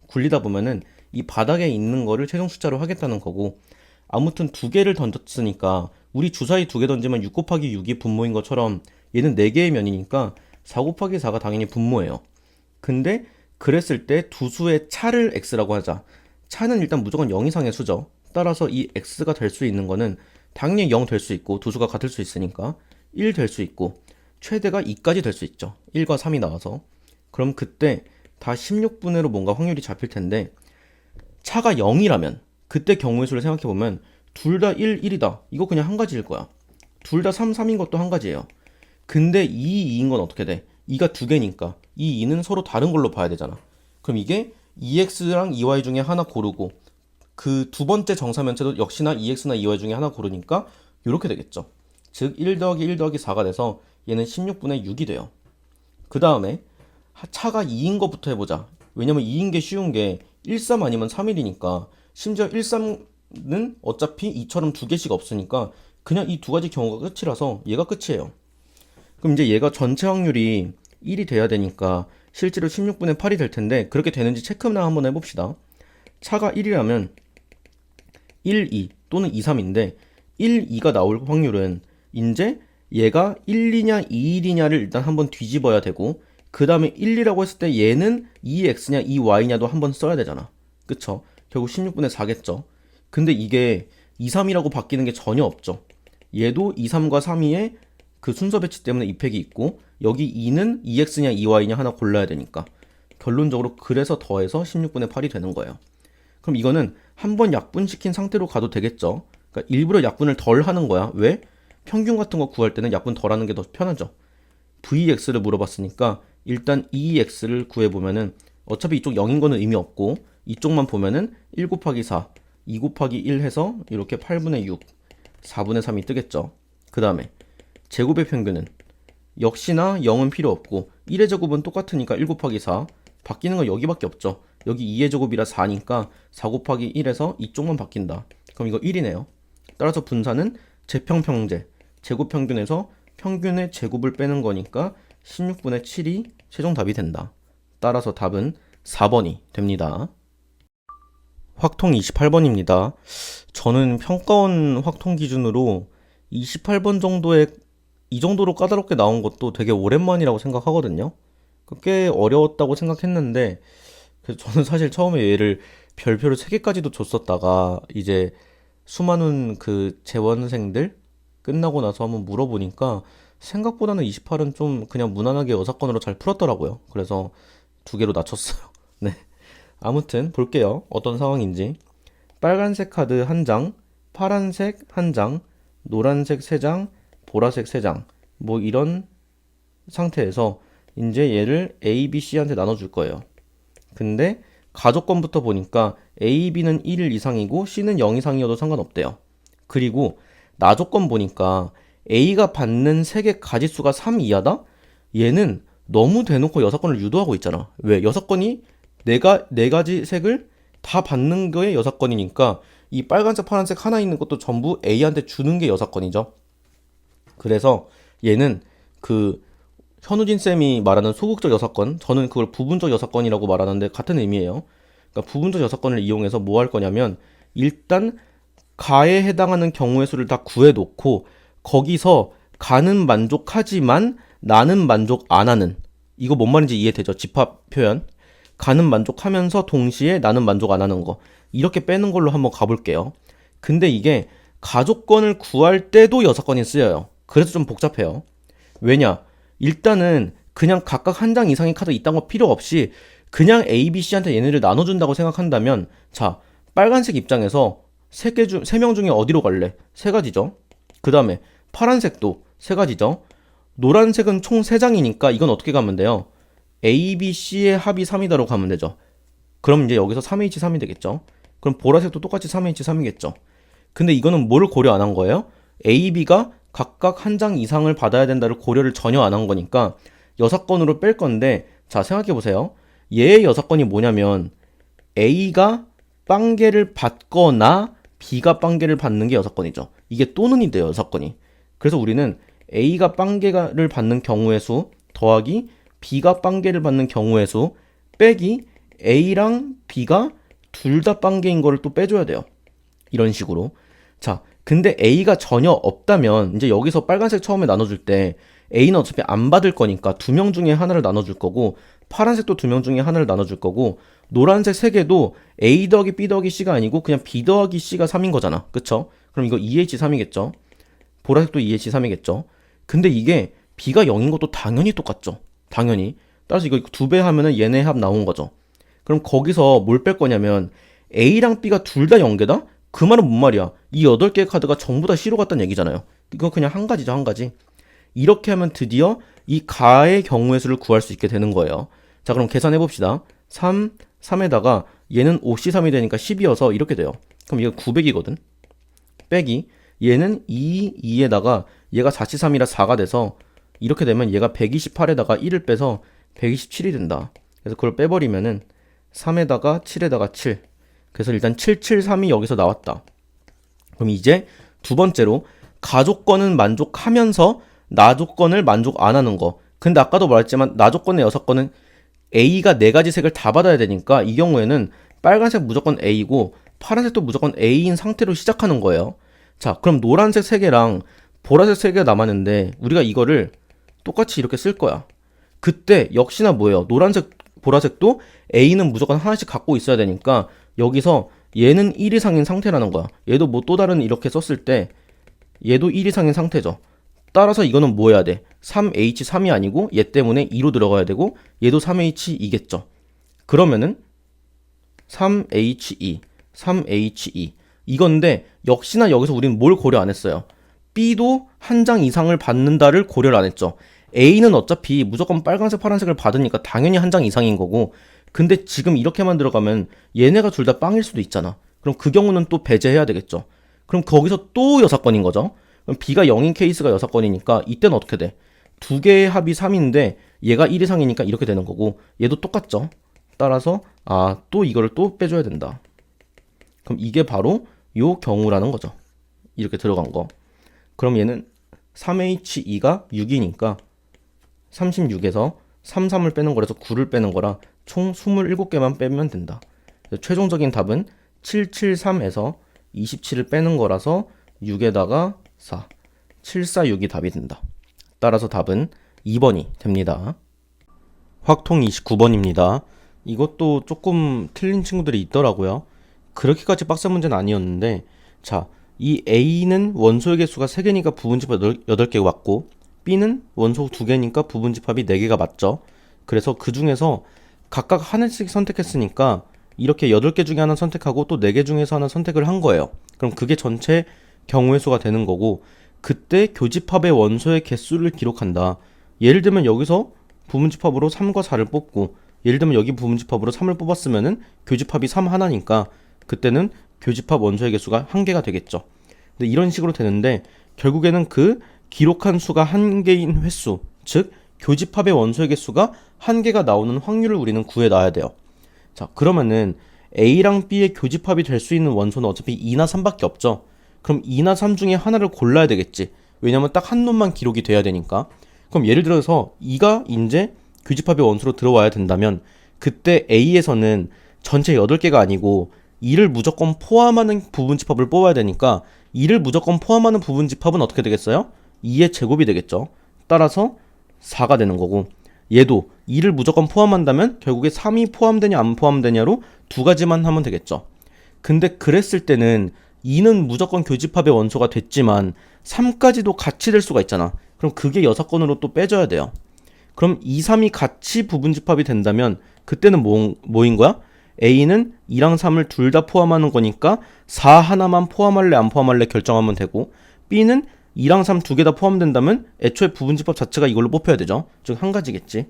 굴리다 보면은 이 바닥에 있는 거를 최종 숫자로 하겠다는 거고 아무튼 두 개를 던졌으니까 우리 주사위 두 개 던지면 6 곱하기 6이 분모인 것처럼 얘는 4개의 면이니까 4 곱하기 4가 당연히 분모예요. 근데 그랬을 때 두 수의 차를 x라고 하자. 차는 일단 무조건 0 이상의 수죠. 따라서 이 x가 될 수 있는 거는 당연히 0 될 수 있고 두 수가 같을 수 있으니까 1 될 수 있고 최대가 2까지 될 수 있죠. 1과 3이 나와서. 그럼 그때 다 16분의로 뭔가 확률이 잡힐 텐데 차가 0이라면 그때 경우의 수를 생각해보면 둘 다 1, 1이다. 이거 그냥 한 가지일 거야. 둘 다 3, 3인 것도 한 가지예요. 근데 2, 2인 건 어떻게 돼? 2가 두 개니까 이 2는 서로 다른 걸로 봐야 되잖아. 그럼 이게 2x랑 2y 중에 하나 고르고 그 두 번째 정사면체도 역시나 2x나 2y 중에 하나 고르니까 이렇게 되겠죠. 즉 1 더하기 1 더하기 4가 돼서 얘는 16분의 6이 돼요. 그 다음에 차가 2인 것부터 해보자. 왜냐면 2인 게 쉬운 게 1, 3 아니면 3, 1이니까 심지어 1, 3는 어차피 2처럼 두 개씩 없으니까 그냥 이 두 가지 경우가 끝이라서 얘가 끝이에요. 그럼 이제 얘가 전체 확률이 1이 돼야 되니까 실제로 16분의 8이 될 텐데 그렇게 되는지 체크나 한번 해봅시다. 차가 1이라면 1, 2 또는 2, 3인데 1, 2가 나올 확률은 이제 얘가 1, 2냐 2, 1이냐를 일단 한번 뒤집어야 되고 그 다음에 1, 2라고 했을 때 얘는 2x냐 2y냐도 한번 써야 되잖아. 그쵸? 결국 16분의 4겠죠. 근데 이게 2, 3이라고 바뀌는 게 전혀 없죠. 얘도 2, 3과 3, 2에 그 순서 배치 때문에 이펙이 있고 여기 2는 2x냐 2y냐 하나 골라야 되니까 결론적으로 그래서 더해서 16분의 8이 되는 거예요. 그럼 이거는 한번 약분시킨 상태로 가도 되겠죠. 그러니까 일부러 약분을 덜 하는 거야. 왜? 평균 같은 거 구할 때는 약분 덜 하는 게 더 편하죠. Vx를 물어봤으니까 일단 EX를 구해보면은 어차피 이쪽 0인 거는 의미 없고 이쪽만 보면은 1 곱하기 4, 2 곱하기 1 해서 이렇게 8분의 6, 4분의 3이 뜨겠죠. 그 다음에 제곱의 평균은 역시나 0은 필요 없고 1의 제곱은 똑같으니까 1 곱하기 4, 바뀌는 건 여기밖에 없죠. 여기 2의 제곱이라 4니까 4 곱하기 1에서 이쪽만 바뀐다. 그럼 이거 1이네요. 따라서 분사는 제평평제, 제곱평균에서 평균의 제곱을 빼는 거니까 16분의 7이 최종 답이 된다. 따라서 답은 4번이 됩니다. 확통 28번입니다. 저는 평가원 확통 기준으로 28번 정도의 이 정도로 까다롭게 나온 것도 되게 오랜만이라고 생각하거든요. 꽤 어려웠다고 생각했는데 그래서 저는 사실 처음에 얘를 별표를 3개까지도 줬었다가 이제 수많은 그 재원생들 끝나고 나서 한번 물어보니까 생각보다는 28은 좀 그냥 무난하게 여사건으로 잘 풀었더라고요. 그래서 2개로 낮췄어요. 네. 아무튼 볼게요. 어떤 상황인지. 빨간색 카드 1장, 파란색 1장, 노란색 3장, 보라색 3장. 뭐 이런 상태에서 이제 얘를 A, B, C한테 나눠줄 거예요. 근데 가족권부터 보니까 A, B는 1 이상이고 C는 0 이상이어도 상관없대요. 그리고 나조건 보니까 A가 받는 색의 가지수가 3 이하다? 얘는 너무 대놓고 여사건을 유도하고 있잖아. 왜? 여사건이 네 가지 색을 다 받는 거에 여사건이니까 이 빨간색, 파란색 하나 있는 것도 전부 A한테 주는 게 여사건이죠. 그래서 얘는 그 현우진 쌤이 말하는 소극적 여사건, 저는 그걸 부분적 여사건이라고 말하는데 같은 의미예요. 그러니까 부분적 여사건을 이용해서 뭐 할 거냐면 일단 가에 해당하는 경우의 수를 다 구해놓고 거기서 가는 만족하지만 나는 만족 안 하는, 이거 뭔 말인지 이해되죠? 집합 표현. 가는 만족하면서 동시에 나는 만족 안 하는 거, 이렇게 빼는 걸로 한번 가볼게요. 근데 이게 가족권을 구할 때도 여사건이 쓰여요. 그래서 좀 복잡해요. 왜냐? 일단은 그냥 각각 한 장 이상의 카드 이딴 거 필요 없이 그냥 A, B, C한테 얘네를 나눠준다고 생각한다면, 자, 빨간색 입장에서 3명 중에 어디로 갈래? 3가지죠. 그 다음에 파란색도 3가지죠. 노란색은 총 3장이니까 이건 어떻게 가면 돼요? A, B, C의 합이 3이다로 가면 되죠. 그럼 이제 여기서 3H3이 되겠죠. 그럼 보라색도 똑같이 3H3이겠죠. 근데 이거는 뭐를 고려 안 한 거예요? A, B가 각각 한 장 이상을 받아야 된다를 고려를 전혀 안 한 거니까 여사건으로 뺄 건데, 자, 생각해보세요. 얘의 여사건이 뭐냐면 A가 빵개를 받거나 B가 빵개를 받는 게 여사건이죠. 이게 또는이 돼요, 여사건이. 그래서 우리는 A가 빵개를 받는 경우의 수 더하기 B가 빵개를 받는 경우의 수 빼기 A랑 B가 둘 다 빵개인 거를 또 빼줘야 돼요. 이런 식으로. 자, 근데 A가 전혀 없다면 이제 여기서 빨간색 처음에 나눠줄 때 A는 어차피 안 받을 거니까 2명 중에 하나를 나눠줄 거고, 파란색도 2명 중에 하나를 나눠줄 거고, 노란색 3개도 A 더하기 B 더하기 C가 아니고 그냥 B 더하기 C가 3인 거잖아. 그쵸? 그럼 이거 2H3이겠죠? 보라색도 2H3이겠죠? 근데 이게 B가 0인 것도 당연히 똑같죠. 당연히. 따라서 이거 2배 하면은 얘네 합 나온 거죠. 그럼 거기서 뭘 뺄 거냐면 A랑 B가 둘 다 0개다? 그 말은 뭔 말이야? 이 8개의 카드가 전부 다 C로 갔다는 얘기잖아요. 이거 그냥 한 가지죠, 한 가지. 이렇게 하면 드디어 이 가의 경우의 수를 구할 수 있게 되는 거예요. 자, 그럼 계산해 봅시다. 3에다가 얘는 5C3이 되니까 10이어서 이렇게 돼요. 그럼 이거 900이거든. 빼기 얘는 2에다가 얘가 4C3이라 4가 돼서 이렇게 되면 얘가 128에다가 1을 빼서 127이 된다. 그래서 그걸 빼버리면은 3에다가 7에다가 7. 그래서 일단 773이 여기서 나왔다. 그럼 이제 두 번째로 가족권은 만족하면서 나조건을 만족 안 하는 거. 근데 아까도 말했지만 나조건의 6건은 A가 4가지 색을 다 받아야 되니까 이 경우에는 빨간색 무조건 A고 파란색도 무조건 A인 상태로 시작하는 거예요. 자, 그럼 노란색 3개랑 보라색 3개가 남았는데 우리가 이거를 똑같이 이렇게 쓸 거야. 그때 역시나 뭐예요? 노란색, 보라색도 A는 무조건 하나씩 갖고 있어야 되니까 여기서 얘는 1 이상인 상태라는 거야. 얘도 뭐 또 다른 이렇게 썼을 때 얘도 1 이상인 상태죠. 따라서 이거는 뭐 해야 돼? 3H3이 아니고 얘 때문에 2로 들어가야 되고 얘도 3H2겠죠. 그러면은 3H2 3He 이건데 역시나 여기서 우리는 뭘 고려 안 했어요. B도 한 장 이상을 받는다를 고려를 안 했죠. A는 어차피 무조건 빨간색 파란색을 받으니까 당연히 한 장 이상인 거고, 근데 지금 이렇게만 들어가면 얘네가 둘 다 빵일 수도 있잖아. 그럼 그 경우는 또 배제해야 되겠죠. 그럼 거기서 또 6건인 거죠. 그럼 B가 0인 케이스가 6건이니까 이때는 어떻게 돼? 두 개의 합이 3인데 얘가 1 이상이니까 이렇게 되는 거고, 얘도 똑같죠. 따라서 또 이거를 또 빼줘야 된다. 그럼 이게 바로 요 경우라는 거죠. 이렇게 들어간 거. 그럼 얘는 3He2가 6이니까 36에서 33을 빼는 거라서 9를 빼는 거라 총 27개만 빼면 된다. 최종적인 답은 773에서 27을 빼는 거라서 6에다가 4, 746이 답이 된다. 따라서 답은 2번이 됩니다. 확통 29번입니다. 이것도 조금 틀린 친구들이 있더라고요. 그렇게까지 빡센 문제는 아니었는데, 자, 이 A는 원소의 개수가 3개니까 부분집합 8개 맞고, B는 원소 2개니까 부분집합이 4개가 맞죠. 그래서 그 중에서 각각 하나씩 선택했으니까 이렇게 8개 중에 하나 선택하고 또 4개 중에서 하나 선택을 한 거예요. 그럼 그게 전체 경우의 수가 되는 거고, 그때 교집합의 원소의 개수를 기록한다. 예를 들면 여기서 부분집합으로 3과 4를 뽑고, 예를 들면 여기 부분집합으로 3을 뽑았으면은 교집합이 3 하나니까 그때는 교집합 원소의 개수가 1개가 되겠죠. 근데 이런 식으로 되는데, 결국에는 그 기록한 수가 1개인 횟수, 즉 교집합의 원소의 개수가 1개가 나오는 확률을 우리는 구해놔야 돼요. 자, 그러면은 A랑 B의 교집합이 될 수 있는 원소는 어차피 2나 3밖에 없죠. 그럼 2나 3 중에 하나를 골라야 되겠지. 왜냐면 딱 한 놈만 기록이 돼야 되니까. 그럼 예를 들어서 2가 이제 교집합의 원소로 들어와야 된다면, 그때 A에서는 전체 8개가 아니고 2를 무조건 포함하는 부분집합을 뽑아야 되니까 2를 무조건 포함하는 부분집합은 어떻게 되겠어요? 2의 제곱이 되겠죠. 따라서 4가 되는 거고, 얘도 2를 무조건 포함한다면 결국에 3이 포함되냐 안 포함되냐로 두 가지만 하면 되겠죠. 근데 그랬을 때는 2는 무조건 교집합의 원소가 됐지만 3까지도 같이 될 수가 있잖아. 그럼 그게 6건으로 또 빼줘야 돼요. 그럼 2, 3이 같이 부분집합이 된다면 그때는 뭐인 거야? A는 2랑 3을 둘 다 포함하는 거니까 4 하나만 포함할래 안 포함할래 결정하면 되고, B는 2랑 3 두 개 다 포함된다면 애초에 부분집합 자체가 이걸로 뽑혀야 되죠. 즉 한 가지겠지.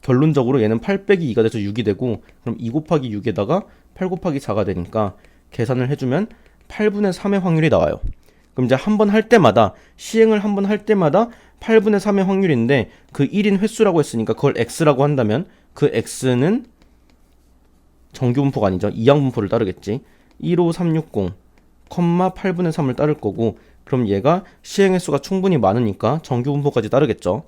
결론적으로 얘는 8 빼기 2가 돼서 6이 되고, 그럼 2 곱하기 6에다가 8 곱하기 4가 되니까 계산을 해주면 8분의 3의 확률이 나와요. 그럼 이제 한 번 할 때마다, 시행을 한 번 할 때마다 8분의 3의 확률인데, 그 1인 횟수라고 했으니까 그걸 x라고 한다면 그 x는 정규분포가 아니죠. 이항분포를 따르겠지. 15360, 8분의 3을 따를 거고, 그럼 얘가 시행 횟수가 충분히 많으니까 정규분포까지 따르겠죠.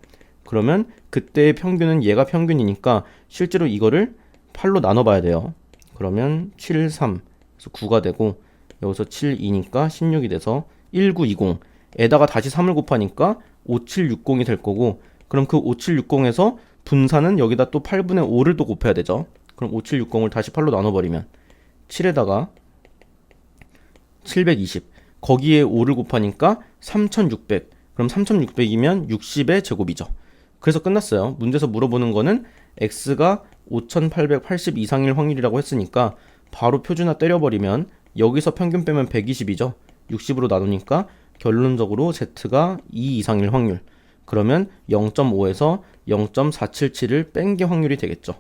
그러면 그때의 평균은 얘가 평균이니까 실제로 이거를 8로 나눠봐야 돼요. 그러면 7, 3, 그래서 9가 되고, 여기서 7, 2니까 16이 돼서 1920, 에다가 다시 3을 곱하니까 5760이 될 거고, 그럼 그 5760에서 분산은 여기다 또 8분의 5를 또 곱해야 되죠. 그럼 5760을 다시 8로 나눠버리면 7에다가 720, 거기에 5를 곱하니까 3600, 그럼 3600이면 60의 제곱이죠. 그래서 끝났어요. 문제에서 물어보는 거는 x가 5880 이상일 확률이라고 했으니까 바로 표준화 때려버리면 여기서 평균 빼면 120이죠. 60으로 나누니까 결론적으로 z가 2 이상일 확률. 그러면 0.5에서 0.477을 뺀 게 확률이 되겠죠.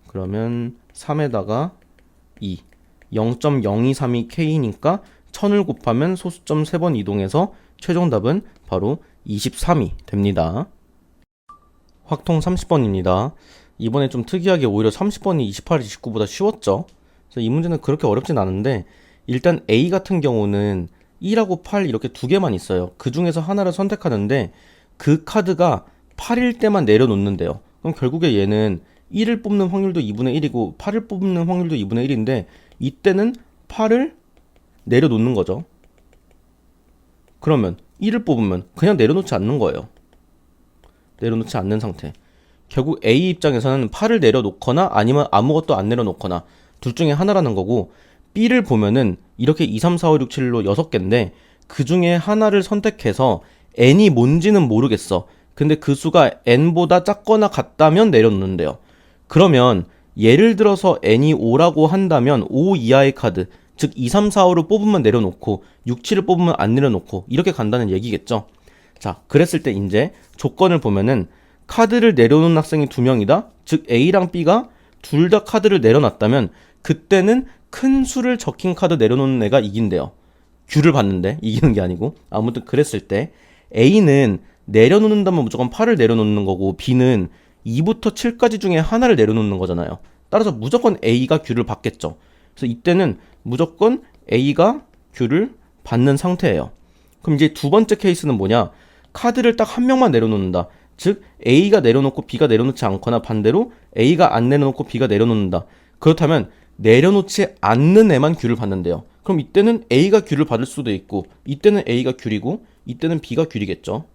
그러면 3에다가 2, 0.0232 k니까 1000을 곱하면 소수점 3번 이동해서 최종 답은 바로 23이 됩니다. 확통 30번입니다. 이번에 좀 특이하게 오히려 30번이 28, 29보다 쉬웠죠. 그래서 이 문제는 그렇게 어렵진 않은데, 일단 A 같은 경우는 1하고 8 이렇게 두 개만 있어요. 그 중에서 하나를 선택하는데 그 카드가 8일 때만 내려놓는데요. 그럼 결국에 얘는 1을 뽑는 확률도 2분의 1이고 8을 뽑는 확률도 2분의 1인데 이때는 8을 내려놓는 거죠. 그러면 1을 뽑으면 그냥 내려놓지 않는 거예요. 내려놓지 않는 상태. 결국 A 입장에서는 8을 내려놓거나 아니면 아무것도 안 내려놓거나 둘 중에 하나라는 거고, B를 보면은 이렇게 2, 3, 4, 5, 6, 7로 6개인데 그 중에 하나를 선택해서 n이 뭔지는 모르겠어. 근데 그 수가 n보다 작거나 같다면 내려놓는데요. 그러면 예를 들어서 n이 5라고 한다면 5 이하의 카드, 즉 2, 3, 4, 5를 뽑으면 내려놓고 6, 7을 뽑으면 안 내려놓고 이렇게 간다는 얘기겠죠. 자, 그랬을 때 이제 조건을 보면은 카드를 내려놓은 학생이 2명이다. 즉 A랑 B가 둘 다 카드를 내려놨다면 그때는 큰 수를 적힌 카드 내려놓는 애가 이긴대요. 귤을 받는데 이기는 게 아니고. 아무튼 그랬을 때 A는 내려놓는다면 무조건 8을 내려놓는 거고 B는 2부터 7까지 중에 하나를 내려놓는 거잖아요. 따라서 무조건 A가 귤을 받겠죠. 그래서 이때는 무조건 A가 귤을 받는 상태예요. 그럼 이제 두 번째 케이스는 뭐냐? 카드를 딱 한 명만 내려놓는다. 즉 A가 내려놓고 B가 내려놓지 않거나 반대로 A가 안 내려놓고 B가 내려놓는다. 그렇다면 내려놓지 않는 애만 귤을 받는데요. 그럼 이때는 A가 귤을 받을 수도 있고 이때는 A가 귤이고 이때는 B가 귤이겠죠.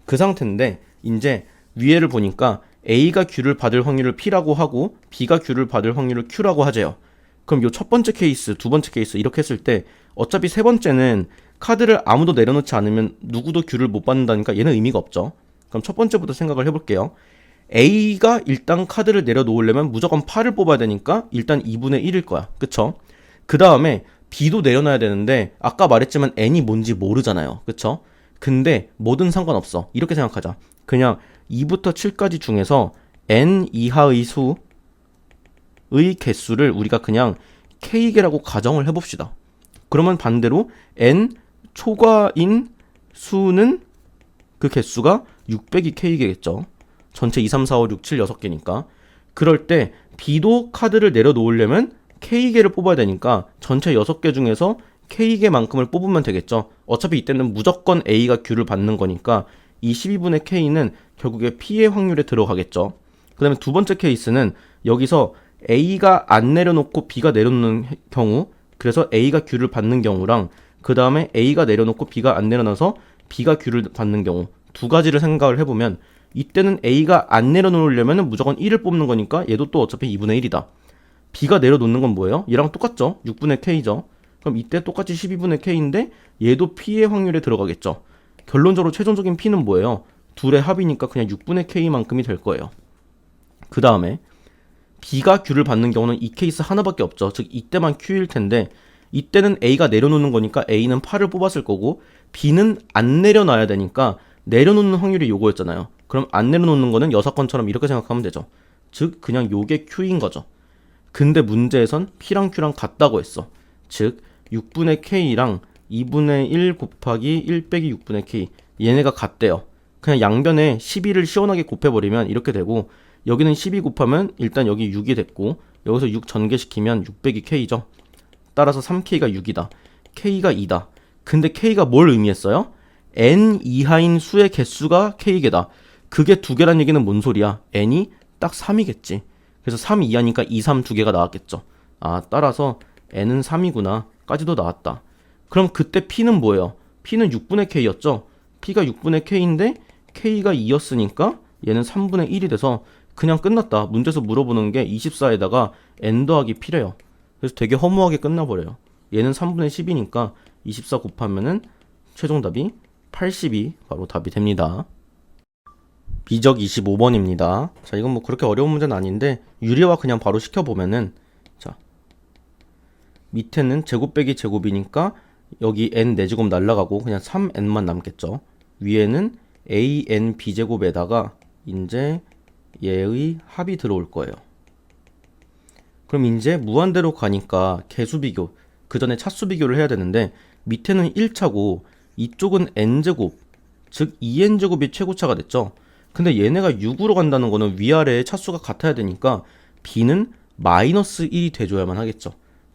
그 상태인데 이제 위에를 보니까 A가 귤을 받을 확률을 P라고 하고 B가 귤을 받을 확률을 Q라고 하재요. 그럼 요 첫 번째 케이스, 두 번째 케이스 이렇게 했을 때 어차피 세 번째는 카드를 아무도 내려놓지 않으면 누구도 귤을 못 받는다니까 얘는 의미가 없죠. 그럼 첫 번째부터 생각을 해볼게요. A가 일단 카드를 내려놓으려면 무조건 8을 뽑아야 되니까 일단 2분의 1일 거야. 그쵸? 그 다음에 B도 내려놔야 되는데 아까 말했지만 N이 뭔지 모르잖아요. 그쵸? 근데 뭐든 상관없어. 이렇게 생각하자. 그냥 2부터 7까지 중에서 N 이하의 수의 개수를 우리가 그냥 K개라고 가정을 해봅시다. 그러면 반대로 N 초과인 수는 그 개수가 600이 K개겠죠. 전체 2, 3, 4, 5, 6, 7, 6개니까. 그럴 때 B도 카드를 내려놓으려면 K개를 뽑아야 되니까 전체 6개 중에서 K개만큼을 뽑으면 되겠죠. 어차피 이때는 무조건 A가 Q를 받는 거니까 이 12분의 K는 결국에 P의 확률에 들어가겠죠. 그 다음에 두 번째 케이스는 여기서 A가 안 내려놓고 B가 내려놓는 경우, 그래서 A가 Q를 받는 경우랑 그 다음에 A가 내려놓고 B가 안 내려놔서 B가 Q를 받는 경우 두 가지를 생각을 해보면 이때는 A가 안 내려놓으려면 무조건 1을 뽑는 거니까 얘도 또 어차피 2분의 1이다. B가 내려놓는 건 뭐예요? 얘랑 똑같죠? 6분의 K죠. 그럼 이때 똑같이 12분의 K인데 얘도 P의 확률에 들어가겠죠. 결론적으로 최종적인 P는 뭐예요? 둘의 합이니까 그냥 6분의 K만큼이 될 거예요. 그 다음에 B가 Q를 받는 경우는 이 케이스 하나밖에 없죠. 즉 이때만 Q일 텐데 이때는 A가 내려놓는 거니까 A는 8을 뽑았을 거고 B는 안 내려놔야 되니까 내려놓는 확률이 요거였잖아요. 그럼 안 내려놓는 거는 6건처럼 이렇게 생각하면 되죠. 즉 그냥 요게 Q인 거죠. 근데 문제에선 P랑 Q랑 같다고 했어. 즉 6분의 K랑 2분의 1 곱하기 1 빼기 6분의 K 얘네가 같대요. 그냥 양변에 12를 시원하게 곱해버리면 이렇게 되고 여기는 12 곱하면 일단 여기 6이 됐고 여기서 6 전개시키면 600이 K죠. 따라서 3K가 6이다. K가 2다. 근데 K가 뭘 의미했어요? N 이하인 수의 개수가 K개다. 그게 두 개란 얘기는 뭔 소리야? N이 딱 3이겠지. 그래서 3 이하니까 2, 3 두 개가 나왔겠죠. 아, 따라서 N은 3이구나 까지도 나왔다. 그럼 그때 P는 뭐예요? P는 6분의 K였죠. P가 6분의 K인데 K가 2였으니까 얘는 3분의 1이 돼서 그냥 끝났다. 문제에서 물어보는 게 24에다가 N 더하기 P래요. 그래서 되게 허무하게 끝나버려요. 얘는 3분의 10이니까 24 곱하면은 최종 답이 82 바로 답이 됩니다. 미적 25번입니다. 자, 이건 뭐 그렇게 어려운 문제는 아닌데 유리화 그냥 바로 시켜보면은 자, 밑에는 제곱 빼기 제곱이니까 여기 n 4제곱 날라가고 그냥 3n만 남겠죠. 위에는 an b제곱에다가 이제 얘의 합이 들어올 거예요. 그럼 이제 무한대로 가니까 개수 비교, 그 전에 차수 비교를 해야 되는데 밑에는 1차고 이쪽은 n제곱, 즉 2n제곱이 최고차가 됐죠. 근데 얘네가 6으로 간다는 거는 위아래의 차수가 같아야 되니까 b는 마이너스 1이 돼줘야만 하겠죠.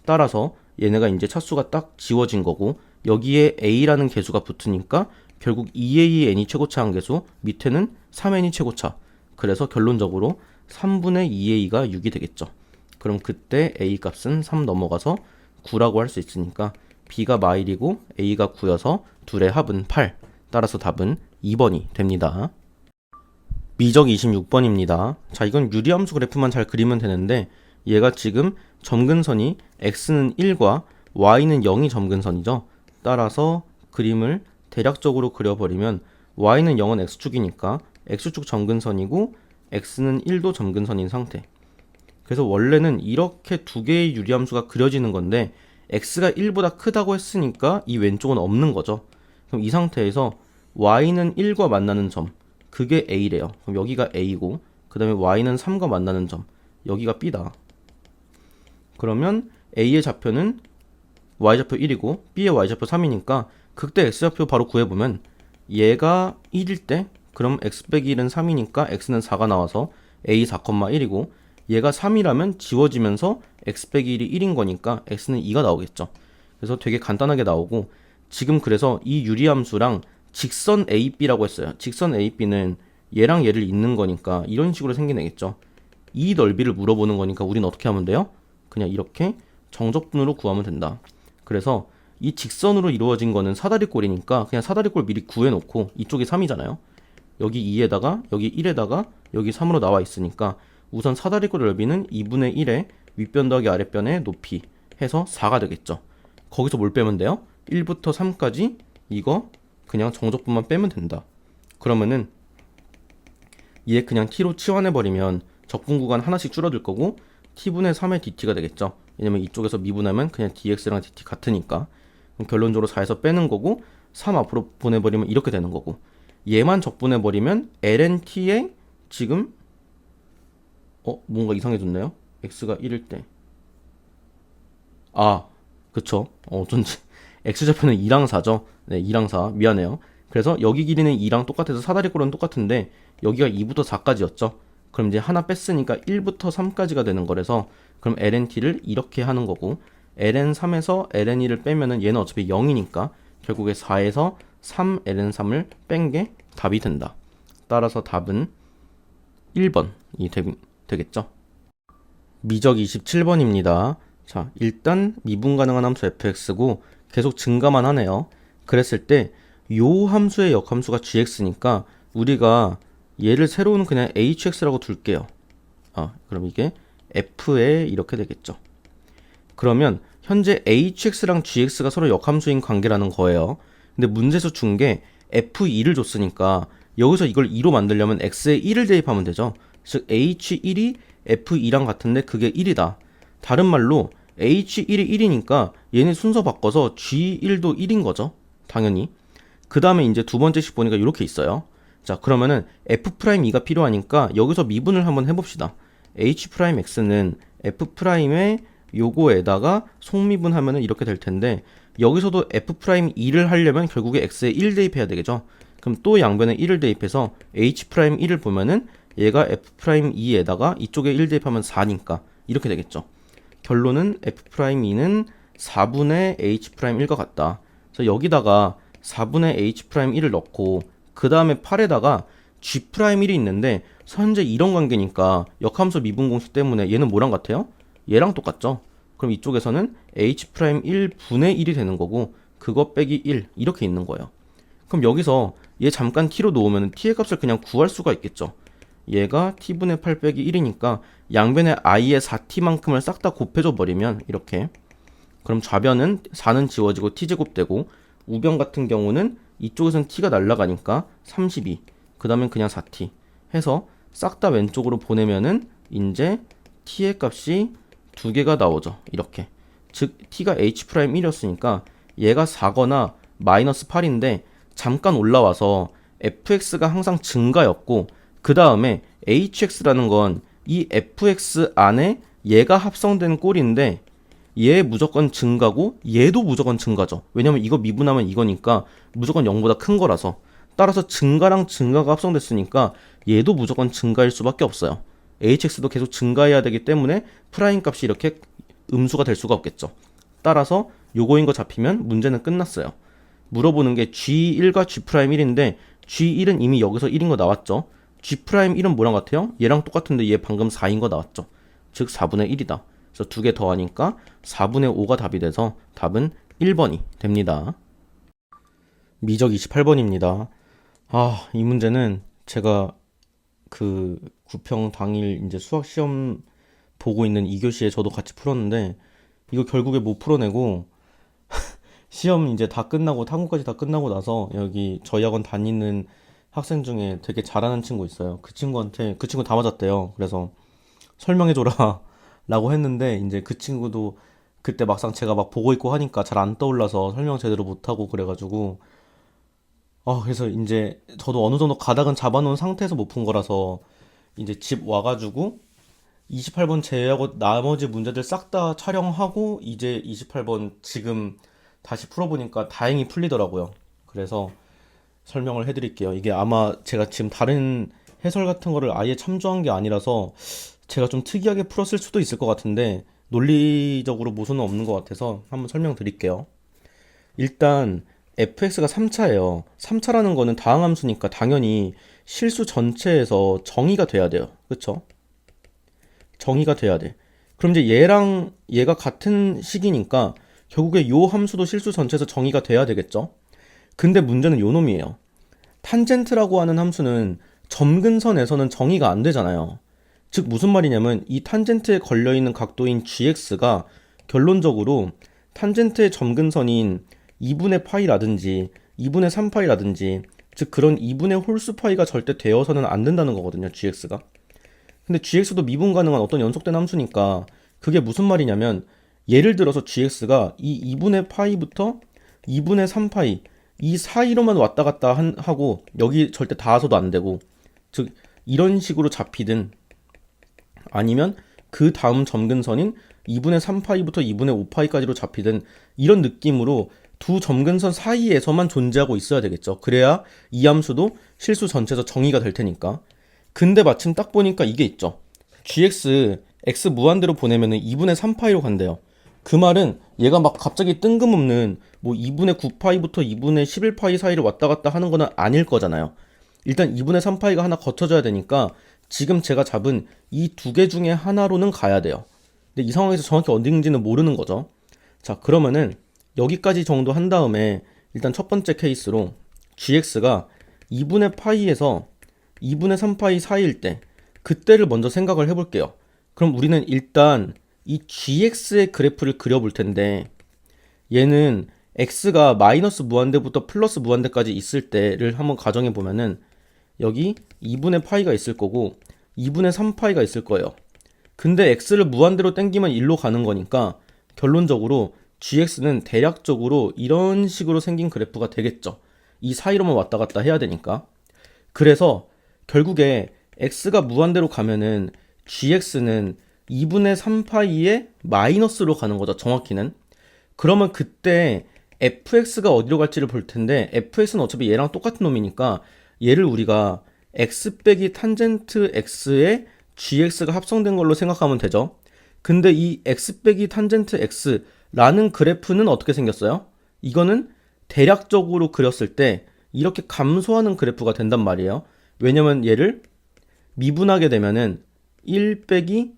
따라서 얘네가 이제 차수가 딱 지워진 거고 여기에 a라는 개수가 붙으니까 결국 2an이 최고차한 개수, 밑에는 3n이 최고차. 그래서 결론적으로 3분의 2a가 6이 되겠죠. 그럼 그때 a 값은 3 넘어가서 9라고 할 수 있으니까 b가 마일이고 a가 9여서 둘의 합은 8. 따라서 답은 2번이 됩니다. 미적 26번입니다. 자, 이건 유리함수 그래프만 잘 그리면 되는데 얘가 지금 점근선이 x는 1과 y는 0이 점근선이죠. 따라서 그림을 대략적으로 그려버리면 y는 0은 x축이니까 x축 점근선이고 x는 1도 점근선인 상태. 그래서 원래는 이렇게 두 개의 유리함수가 그려지는 건데 x가 1보다 크다고 했으니까 이 왼쪽은 없는 거죠. 그럼 이 상태에서 y는 1과 만나는 점, 그게 a래요. 그럼 여기가 a고, 그 다음에 y는 3과 만나는 점, 여기가 b다. 그러면 a의 좌표는 y좌표 1이고 b의 y좌표 3이니까 극대 x좌표 바로 구해보면 얘가 1일 때 그럼 x 빼기 1은 3이니까 x는 4가 나와서 a 4,1이고 얘가 3이라면 지워지면서 x 빼기 1이 1인 거니까 x는 2가 나오겠죠. 그래서 되게 간단하게 나오고 지금 그래서 이 유리함수랑 직선 AB라고 했어요. 직선 AB는 얘랑 얘를 잇는 거니까 이런 식으로 생기겠죠. 이 넓이를 물어보는 거니까 우리는 어떻게 하면 돼요? 그냥 이렇게 정적분으로 구하면 된다. 그래서 이 직선으로 이루어진 거는 사다리꼴이니까 그냥 사다리꼴 미리 구해놓고 이쪽이 3이잖아요. 여기 2에다가 여기 1에다가 여기 3으로 나와 있으니까 우선 사다리꼴 넓이는 2분의 1의 윗변 더하기 아랫변의 높이 해서 4가 되겠죠. 거기서 뭘 빼면 돼요? 1부터 3까지 이거 그냥 정적분만 빼면 된다. 그러면은 얘 그냥 t로 치환해버리면 적분 구간 하나씩 줄어들 거고 t분의 3의 dt가 되겠죠. 왜냐면 이쪽에서 미분하면 그냥 dx랑 dt 같으니까. 그럼 결론적으로 4에서 빼는 거고 3 앞으로 보내버리면 이렇게 되는 거고 얘만 적분해버리면 lnt에 지금 뭔가 이상해졌네요. x가 1일 때 그쵸. 어쩐지 x좌표는 2랑 4죠. 네, 2랑 4 미안해요. 그래서 여기 길이는 2랑 똑같아서 사다리꼴은 똑같은데 여기가 2부터 4까지였죠. 그럼 이제 하나 뺐으니까 1부터 3까지가 되는 거라서 그럼 lnt를 이렇게 하는 거고 ln3에서 ln2를 빼면은 얘는 어차피 0이니까 결국에 4에서 3ln3을 뺀 게 답이 된다. 따라서 답은 1번이 되겠죠. 미적 27번입니다. 자, 일단 미분 가능한 함수 fx고 계속 증가만 하네요. 그랬을 때 요 함수의 역함수가 gx니까 우리가 얘를 세로는 그냥 hx라고 둘게요. 그럼 이게 f에 이렇게 되겠죠. 그러면 현재 hx랑 gx가 서로 역함수인 관계라는 거예요. 근데 문제에서 준 게 f2를 줬으니까 여기서 이걸 2로 만들려면 x에 1을 대입하면 되죠. 즉 h1이 f2랑 같은데 그게 1이다. 다른 말로 h1이 1이니까 얘네 순서 바꿔서 g1도 1인 거죠. 당연히. 그 다음에 이제 두 번째씩 보니까 이렇게 있어요. 자, 그러면은 f'2가 필요하니까 여기서 미분을 한번 해봅시다. h'x는 f'의 요거에다가 속미분하면은 이렇게 될 텐데 여기서도 f'2를 하려면 결국에 x에 1 대입해야 되겠죠. 그럼 또 양변에 1을 대입해서 h'1을 보면은 얘가 f'2에다가 이쪽에 1 대입하면 4니까 이렇게 되겠죠. 결론은 f'2는 4분의 h'1과 같다. 그래서 여기다가 4분의 h'1을 넣고 그 다음에 8에다가 g'1이 있는데 현재 이런 관계니까 역함수 미분 공식 때문에 얘는 뭐랑 같아요? 얘랑 똑같죠? 그럼 이쪽에서는 h'1분의 1이 되는 거고 그거 빼기 1 이렇게 있는 거예요. 그럼 여기서 얘 잠깐 t로 놓으면 t의 값을 그냥 구할 수가 있겠죠. 얘가 t분의 8 빼기 1이니까 양변에 i의 4t만큼을 싹 다 곱해줘 버리면 이렇게 그럼 좌변은 4는 지워지고 t제곱 되고 우변 같은 경우는 이쪽에선 t가 날라가니까 32 그 다음엔 그냥 4t 해서 싹 다 왼쪽으로 보내면은 이제 t의 값이 두 개가 나오죠. 이렇게 즉 t가 h'1이었으니까 얘가 4거나 마이너스 8인데 잠깐 올라와서 fx가 항상 증가였고 그 다음에 hx라는 건 이 fx 안에 얘가 합성된 꼴인데 얘 무조건 증가고 얘도 무조건 증가죠. 왜냐면 이거 미분하면 이거니까 무조건 0보다 큰 거라서 따라서 증가랑 증가가 합성됐으니까 얘도 무조건 증가일 수밖에 없어요. hx도 계속 증가해야 되기 때문에 프라임 값이 이렇게 음수가 될 수가 없겠죠. 따라서 요거인 거 잡히면 문제는 끝났어요. 물어보는 게 g1과 g'1인데 g1은 이미 여기서 1인 거 나왔죠. g'1은 뭐랑 같아요? 얘랑 똑같은데 얘 방금 4인 거 나왔죠. 즉 4분의 1이다. 그래서 두 개 더하니까 4분의 5가 답이 돼서 답은 1번이 됩니다. 미적 28번입니다. 이 문제는 제가 그 구평 당일 이제 수학 시험 보고 있는 2교시에 저도 같이 풀었는데 이거 결국에 못 풀어내고 시험 이제 다 끝나고 탐구까지 다 끝나고 나서 여기 저희 학원 다니는 학생 중에 되게 잘하는 친구 있어요. 그 친구한테 그 친구 다 맞았대요. 그래서 설명해줘라 라고 했는데 이제 그 친구도 그때 막상 제가 막 보고 있고 하니까 잘 안 떠올라서 설명 제대로 못하고 그래가지고 그래서 이제 저도 어느 정도 가닥은 잡아놓은 상태에서 못 푼 거라서 이제 집 와가지고 28번 제외하고 나머지 문제들 싹 다 촬영하고 이제 28번 지금 다시 풀어보니까 다행히 풀리더라고요. 그래서 설명을 해드릴게요. 이게 아마 제가 지금 다른 해설 같은 거를 아예 참조한 게 아니라서 제가 좀 특이하게 풀었을 수도 있을 것 같은데 논리적으로 모순은 없는 것 같아서 한번 설명드릴게요. 일단 fx가 3차예요. 3차라는 거는 다항함수니까 당연히 실수 전체에서 정의가 돼야 돼요. 그쵸? 정의가 돼야 돼. 그럼 이제 얘랑 얘가 같은 식이니까 결국에 요 함수도 실수 전체에서 정의가 돼야 되겠죠? 근데 문제는 요 놈이에요. 탄젠트라고 하는 함수는 점근선에서는 정의가 안 되잖아요. 즉 무슨 말이냐면 이 탄젠트에 걸려있는 각도인 gx가 결론적으로 탄젠트의 점근선인 2분의 파이라든지 2분의 3파이라든지 즉 그런 2분의 홀수 파이가 절대 되어서는 안 된다는 거거든요. gx가. 근데 gx도 미분 가능한 어떤 연속된 함수니까 그게 무슨 말이냐면 예를 들어서 gx가 이 2분의 파이부터 2분의 3파이 이 사이로만 왔다 갔다 하고 여기 절대 닿아서도 안 되고 즉 이런 식으로 잡히든 아니면 그 다음 점근선인 2분의 3파이부터 2분의 5파이까지로 잡히든 이런 느낌으로 두 점근선 사이에서만 존재하고 있어야 되겠죠. 그래야 이 함수도 실수 전체에서 정의가 될 테니까. 근데 마침 딱 보니까 이게 있죠. gx x 무한대로 보내면은 2분의 3파이로 간대요. 그 말은 얘가 막 갑자기 뜬금없는 뭐 2분의 9파이부터 2분의 11파이 사이를 왔다 갔다 하는 거는 아닐 거잖아요. 일단 2분의 3파이가 하나 거쳐져야 되니까 지금 제가 잡은 이 두 개 중에 하나로는 가야 돼요. 근데 이 상황에서 정확히 어딘지는 모르는 거죠. 자, 그러면은 여기까지 정도 한 다음에 일단 첫 번째 케이스로 gx가 2분의 파이에서 2분의 3파이 사이일 때 그때를 먼저 생각을 해볼게요. 그럼 우리는 일단 이 gx의 그래프를 그려볼 텐데 얘는 x가 마이너스 무한대부터 플러스 무한대까지 있을 때를 한번 가정해 보면은 여기 2분의 파이가 있을 거고 2분의 3파이가 있을 거예요. 근데 x를 무한대로 땡기면 1로 가는 거니까 결론적으로 gx는 대략적으로 이런 식으로 생긴 그래프가 되겠죠. 이 사이로만 왔다 갔다 해야 되니까. 그래서 결국에 x가 무한대로 가면은 gx는 2분의 3파이의 마이너스로 가는 거죠. 정확히는. 그러면 그때 fx가 어디로 갈지를 볼 텐데 fx는 어차피 얘랑 똑같은 놈이니까 얘를 우리가 x 빼기 탄젠트 x에 gx가 합성된 걸로 생각하면 되죠. 근데 이 x 빼기 탄젠트 x라는 그래프는 어떻게 생겼어요? 이거는 대략적으로 그렸을 때 이렇게 감소하는 그래프가 된단 말이에요. 왜냐면 얘를 미분하게 되면은 1 빼기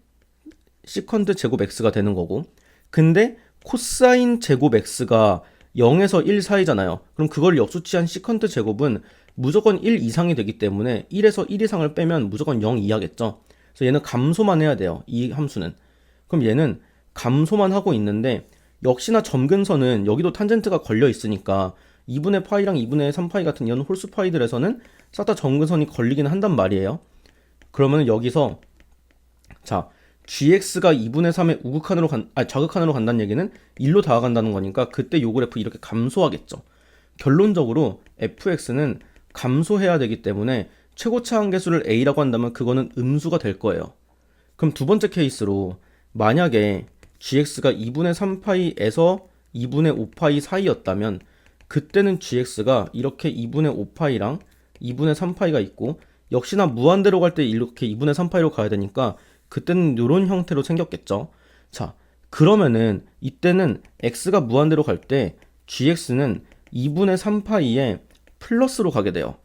시컨드 제곱 x가 되는 거고 근데 코사인 제곱 x가 0에서 1 사이잖아요. 그럼 그걸 역수치한 시컨드 제곱은 무조건 1 이상이 되기 때문에 1에서 1 이상을 빼면 무조건 0 이하겠죠. 그래서 얘는 감소만 해야 돼요. 이 함수는. 그럼 얘는 감소만 하고 있는데 역시나 점근선은 여기도 탄젠트가 걸려 있으니까 2분의 파이랑 2분의 3파이 같은 이런 홀수 파이들에서는 싹 다 점근선이 걸리긴 한단 말이에요. 그러면 여기서 자 gx가 2분의 3의 우극한으로 좌극한으로 간다는 얘기는 1로 다가간다는 거니까 그때 요 그래프 이렇게 감소하겠죠. 결론적으로 fx는 감소해야 되기 때문에 최고차 한계수를 a라고 한다면 그거는 음수가 될 거예요. 그럼 두 번째 케이스로 만약에 gx가 2분의 3파이에서 2분의 5파이 사이였다면 그때는 gx가 이렇게 2분의 5파이랑 2분의 3파이가 있고 역시나 무한대로 갈 때 이렇게 2분의 3파이로 가야 되니까 그때는 이런 형태로 생겼겠죠. 자, 그러면은 이때는 x가 무한대로 갈 때 gx는 2분의 3파이에 플러스로 가게 돼요.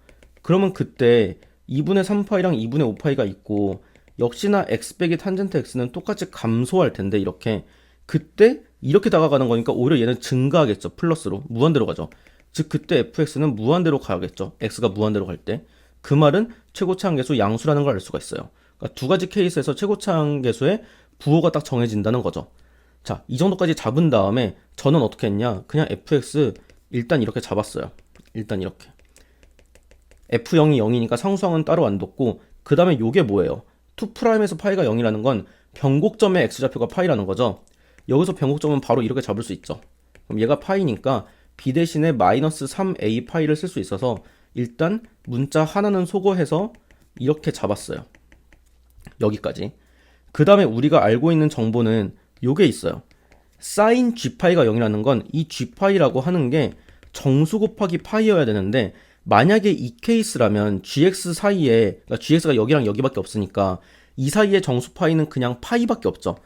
그러면 그때 2분의 3파이랑 2분의 5파이가 있고 역시나 x 빼기 탄젠트 x는 똑같이 감소할 텐데 이렇게 그때 이렇게 다가가는 거니까 오히려 얘는 증가하겠죠. 플러스로 무한대로 가죠. 즉 그때 fx는 무한대로 가야겠죠. x가 무한대로 갈 때. 그 말은 최고차 한계수 양수라는 걸 알 수가 있어요. 그러니까 두 가지 케이스에서 최고차 한계수의 부호가 딱 정해진다는 거죠. 자, 이 정도까지 잡은 다음에 저는 어떻게 했냐? 그냥 fx 일단 이렇게 잡았어요. 일단 이렇게. f0이 0이니까 상수항은 따로 안 뒀고 그 다음에 요게 뭐예요? 2'에서 파이가 0이라는 건 변곡점의 x좌표가 파이라는 거죠. 여기서 변곡점은 바로 이렇게 잡을 수 있죠. 그럼 얘가 파이니까 b 대신에 마이너스 3a 파이를 쓸 수 있어서 일단 문자 하나는 소거해서 이렇게 잡았어요. 여기까지. 그 다음에 우리가 알고 있는 정보는 요게 있어요. 사인 g파이가 0이라는 건 이 g파이라고 하는 게 정수 곱하기 파이여야 되는데 만약에 이 케이스라면 gx 사이에, 그러니까 gx가 여기랑 여기밖에 없으니까 이 사이에 정수 파이는 그냥 파이밖에 없죠.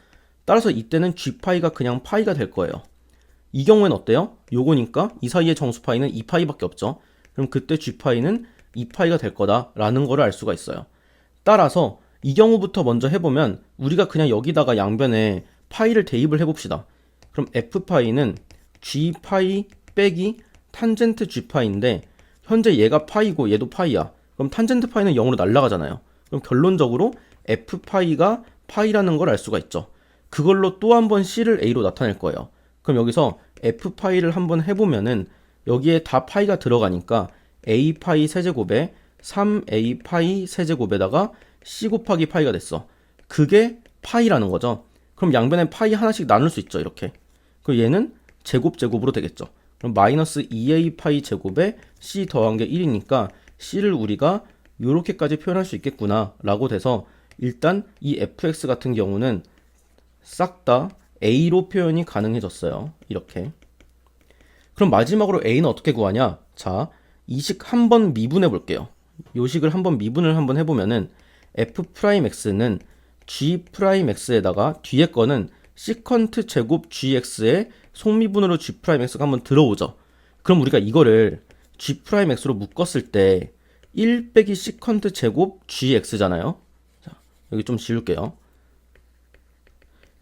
따라서 이때는 g파이가 그냥 파이가 될 거예요. 이 경우에는 어때요? 요거니까 이 사이에 정수 파이는 2파이밖에 없죠. 그럼 그때 g파이는 2파이가 될 거다라는 거를 알 수가 있어요. 따라서 이 경우부터 먼저 해보면 우리가 그냥 여기다가 양변에 파이를 대입을 해봅시다. 그럼 f파이는 g파이 빼기 탄젠트 g파이인데 현재 얘가 파이고 얘도 파이야. 그럼 탄젠트 파이는 0으로 날아가잖아요. 그럼 결론적으로 f파이가 파이라는 걸 알 수가 있죠. 그걸로 또 한 번 c를 a로 나타낼 거예요. 그럼 여기서 f파이를 한번 해보면은 여기에 다 파이가 들어가니까 a파이 세제곱에 3a 파이 세제곱에다가 c 곱하기 파이가 됐어. 그게 파이라는 거죠. 그럼 양변에 파이 하나씩 나눌 수 있죠. 이렇게. 그럼 얘는 제곱으로 되겠죠. 그럼 마이너스 2a 파이 제곱에 c 더한 게 1이니까 c를 우리가 이렇게까지 표현할 수 있겠구나 라고 돼서 일단 이 fx 같은 경우는 싹 다 a로 표현이 가능해졌어요. 이렇게. 그럼 마지막으로 a는 어떻게 구하냐? 자, 이 식 한번 미분해 볼게요. 이 식을 한번 미분을 한번 해보면은 f'x는 g'x에다가 뒤에 거는 시컨트 제곱 gx의 속미분으로 g'x가 한번 들어오죠. 그럼 우리가 이거를 g'x로 묶었을 때 1 빼기 시컨트 제곱 gx잖아요. 자, 여기 좀 지울게요.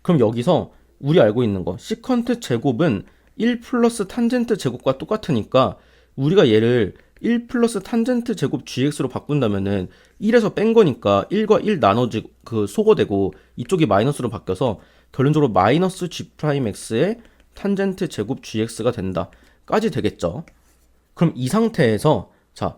그럼 여기서 우리 알고 있는 거 시컨트 제곱은 1 플러스 탄젠트 제곱과 똑같으니까 우리가 얘를 1 플러스 탄젠트 제곱 gx로 바꾼다면은 1에서 뺀 거니까 1과 1 나눠지 소거되고 이쪽이 마이너스로 바뀌어서 결론적으로 마이너스 g'x의 탄젠트 제곱 gx가 된다 까지 되겠죠. 그럼 이 상태에서 자,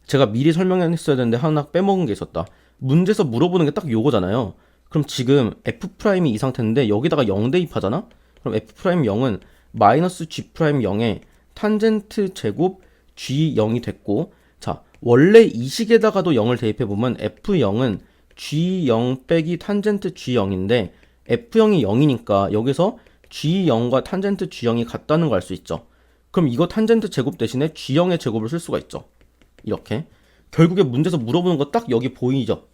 제가 미리 설명했어야 되는데 하나 빼먹은 게 있었다. 문제에서 물어보는 게 딱 요거잖아요. 그럼 지금 f'이 이 상태인데 여기다가 0 대입하잖아? 그럼 f'0은 마이너스 g'0에 탄젠트 제곱 g0이 됐고, 자, 원래 이 식에다가도 0을 대입해보면 f0은 g0 빼기 탄젠트 g0인데 f0이 0이니까 여기서 g0과 탄젠트 g0이 같다는 걸 알 수 있죠. 그럼 이거 탄젠트 제곱 대신에 g0의 제곱을 쓸 수가 있죠. 이렇게. 결국에 문제에서 물어보는 거 딱 여기 보이죠?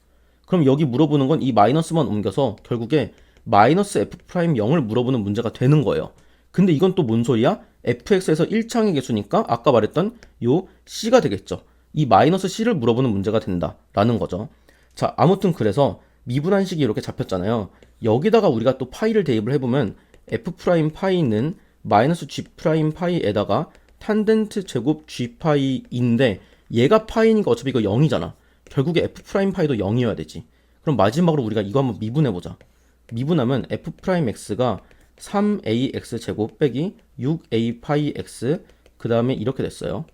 그럼 여기 물어보는 건 이 마이너스만 옮겨서 결국에 마이너스 f'0을 물어보는 문제가 되는 거예요. 근데 이건 또 뭔 소리야? fx에서 1창의 개수니까 아까 말했던 요 c가 되겠죠. 이 마이너스 c를 물어보는 문제가 된다라는 거죠. 자, 아무튼 그래서 미분한식이 이렇게 잡혔잖아요. 여기다가 우리가 또 파이를 대입을 해보면 f'파이는 마이너스 g'파이에다가 탄젠트 제곱 g파이인데 얘가 파이니까 어차피 이거 0이잖아. 결국에 f'파이도 0이어야 되지. 그럼 마지막으로 우리가 이거 한번 미분해보자. 미분하면 f'x가 3ax 제곱 빼기 6a 파이 x 그 다음에 이렇게 됐어요.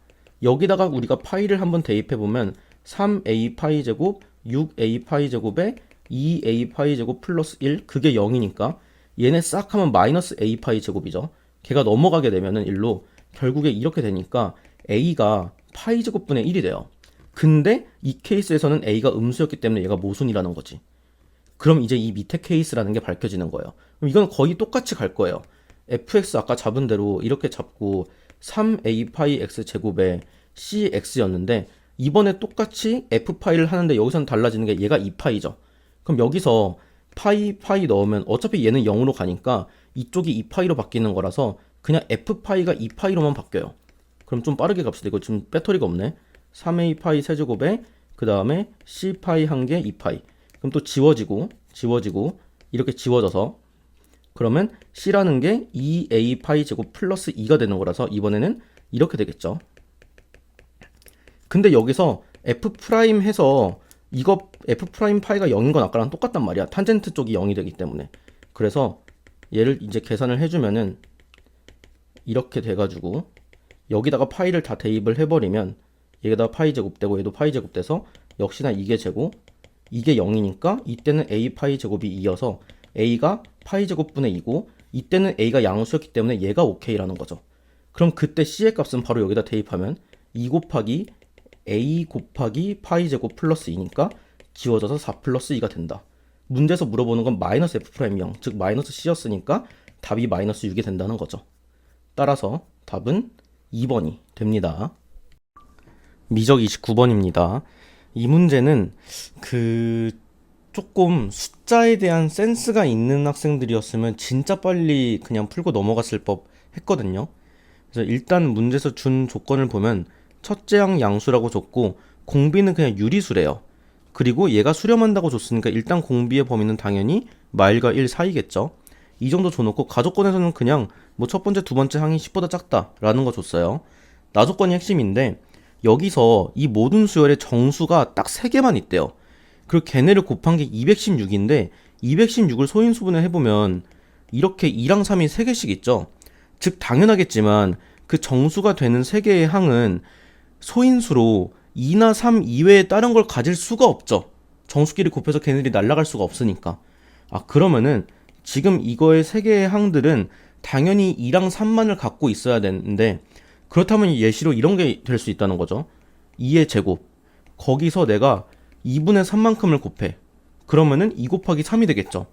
여기다가 우리가 파이를 한번 대입해보면 3a 파이 제곱 6a 파이 제곱에 2a 파이 제곱 플러스 1 그게 0이니까 얘네 싹 하면 마이너스 a 파이 제곱이죠. 걔가 넘어가게 되면은 1로 결국에 이렇게 되니까 a가 파이 제곱분의 1이 돼요. 근데 이 케이스에서는 a가 음수였기 때문에 얘가 모순이라는 거지. 그럼 이제 이 밑에 케이스라는 게 밝혀지는 거예요. 그럼 이건 거의 똑같이 갈 거예요. fx 아까 잡은 대로 이렇게 잡고 3a 파이 x 제곱에 cx였는데 이번에 똑같이 f파이를 하는데 여기서는 달라지는 게 얘가 2파이죠. 그럼 여기서 파이 넣으면 어차피 얘는 0으로 가니까 이쪽이 2파이로 바뀌는 거라서 그냥 f파이가 2파이로만 바뀌어요. 그럼 좀 빠르게 갑시다. 이거 지금 배터리가 없네. 3a 파이 세제곱에 그 다음에 c파이 한 개 2파이. 그럼 또 지워지고 이렇게 지워져서 그러면 c라는 게 2a 파이 제곱 플러스 2가 되는 거라서 이번에는 이렇게 되겠죠. 근데 여기서 f 프라임 해서 이거 f 프라임 파이가 0인 건 아까랑 똑같단 말이야. 탄젠트 쪽이 0이 되기 때문에. 그래서 얘를 이제 계산을 해주면은 이렇게 돼가지고 여기다가 파이를 다 대입을 해버리면 얘에다가 파이 제곱되고 얘도 파이 제곱돼서 역시나 이게 제곱 이게 0이니까 이때는 a 파이 제곱이 2여서 a가 파이 제곱분의 2고 이때는 A가 양수였기 때문에 얘가 오케이라는 거죠. 그럼 그때 C의 값은 바로 여기다 대입하면 2 곱하기 A 곱하기 파이 제곱 플러스 2니까 지워져서 4 플러스 2가 된다. 문제에서 물어보는 건 마이너스 F'0, 즉 마이너스 C였으니까 답이 마이너스 6이 된다는 거죠. 따라서 답은 2번이 됩니다. 미적 29번입니다. 이 문제는 조금 숫자에 대한 센스가 있는 학생들이었으면 진짜 빨리 그냥 풀고 넘어갔을 법 했거든요. 그래서 일단 문제에서 준 조건을 보면 첫째 항 양수라고 줬고 공비는 그냥 유리수래요. 그리고 얘가 수렴한다고 줬으니까 일단 공비의 범위는 당연히 마일과 1 사이겠죠. 이 정도 줘놓고 가조건에서는 그냥 뭐 첫 번째, 두 번째 항이 10보다 작다라는 거 줬어요. 나조건이 핵심인데 여기서 이 모든 수열의 정수가 딱 3개만 있대요. 그리고 걔네를 곱한 게 216인데 216을 소인수분해 해보면 이렇게 2랑 3이 3개씩 있죠. 즉 당연하겠지만 그 정수가 되는 3개의 항은 소인수로 2나 3 이외에 다른 걸 가질 수가 없죠. 정수끼리 곱해서 걔네들이 날아갈 수가 없으니까. 그러면은 지금 이거의 3개의 항들은 당연히 2랑 3만을 갖고 있어야 되는데 그렇다면 예시로 이런 게 될 수 있다는 거죠. 2의 제곱. 거기서 내가 2분의 3만큼을 곱해. 그러면은 2 곱하기 3이 되겠죠.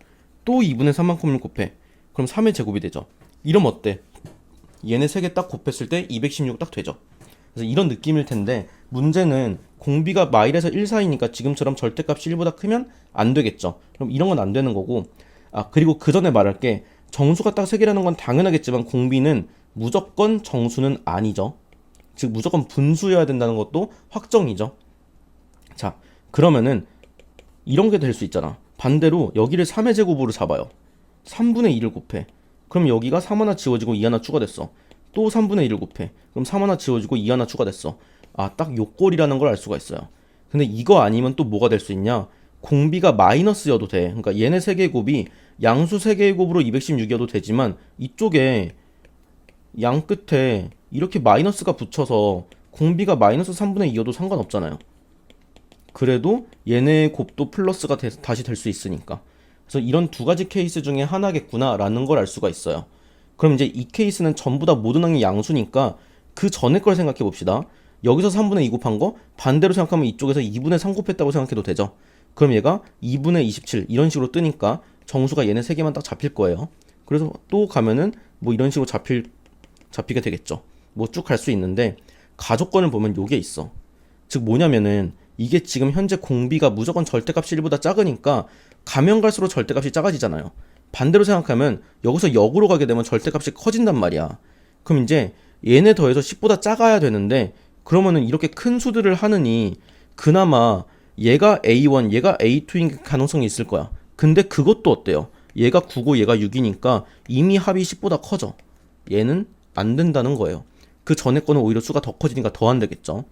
또 2분의 3만큼을 곱해. 그럼 3의 제곱이 되죠. 이러면 어때? 얘네 3개 딱 곱했을 때 216 딱 되죠. 그래서 이런 느낌일 텐데 문제는 공비가 마일에서 1 사이니까 지금처럼 절대값이 1보다 크면 안 되겠죠. 그럼 이런 건 안 되는 거고. 그리고 그 전에 말할게. 정수가 딱 3개라는 건 당연하겠지만 공비는 무조건 정수는 아니죠. 즉 무조건 분수여야 된다는 것도 확정이죠. 자, 그러면은 이런 게 될 수 있잖아. 반대로 여기를 3의 제곱으로 잡아요. 3분의 2를 곱해. 그럼 여기가 3 하나 지워지고 2 하나 추가됐어. 또 3분의 1을 곱해. 그럼 3 하나 지워지고 2 하나 추가됐어. 딱 요 꼴이라는 걸 알 수가 있어요. 근데 이거 아니면 또 뭐가 될 수 있냐? 공비가 마이너스여도 돼. 그러니까 얘네 3개의 곱이 양수 3개의 곱으로 216이어도 되지만 이쪽에 양 끝에 이렇게 마이너스가 붙여서 공비가 마이너스 3분의 2여도 상관없잖아요. 그래도 얘네의 곱도 플러스가 다시 될 수 있으니까. 그래서 이런 두 가지 케이스 중에 하나겠구나 라는 걸 알 수가 있어요. 그럼 이제 이 케이스는 전부 다 모든 항이 양수니까 그 전에 걸 생각해 봅시다. 여기서 3분의 2 곱한 거 반대로 생각하면 이쪽에서 2분의 3 곱했다고 생각해도 되죠. 그럼 얘가 2분의 27 이런 식으로 뜨니까 정수가 얘네 3개만 딱 잡힐 거예요. 그래서 또 가면은 뭐 이런 식으로 잡히게 되겠죠. 뭐 쭉 갈 수 있는데 가조건을 보면 요게 있어. 즉 뭐냐면은 이게 지금 현재 공비가 무조건 절대값이 1보다 작으니까 가면 갈수록 절대값이 작아지잖아요. 반대로 생각하면 여기서 역으로 가게 되면 절대값이 커진단 말이야. 그럼 이제 얘네 더해서 10보다 작아야 되는데 그러면은 이렇게 큰 수들을 하느니 그나마 얘가 A1, 얘가 A2인 가능성이 있을 거야. 근데 그것도 어때요? 얘가 9고 얘가 6이니까 이미 합이 10보다 커져. 얘는 안 된다는 거예요. 그 전에 거는 오히려 수가 더 커지니까 더 안 되겠죠.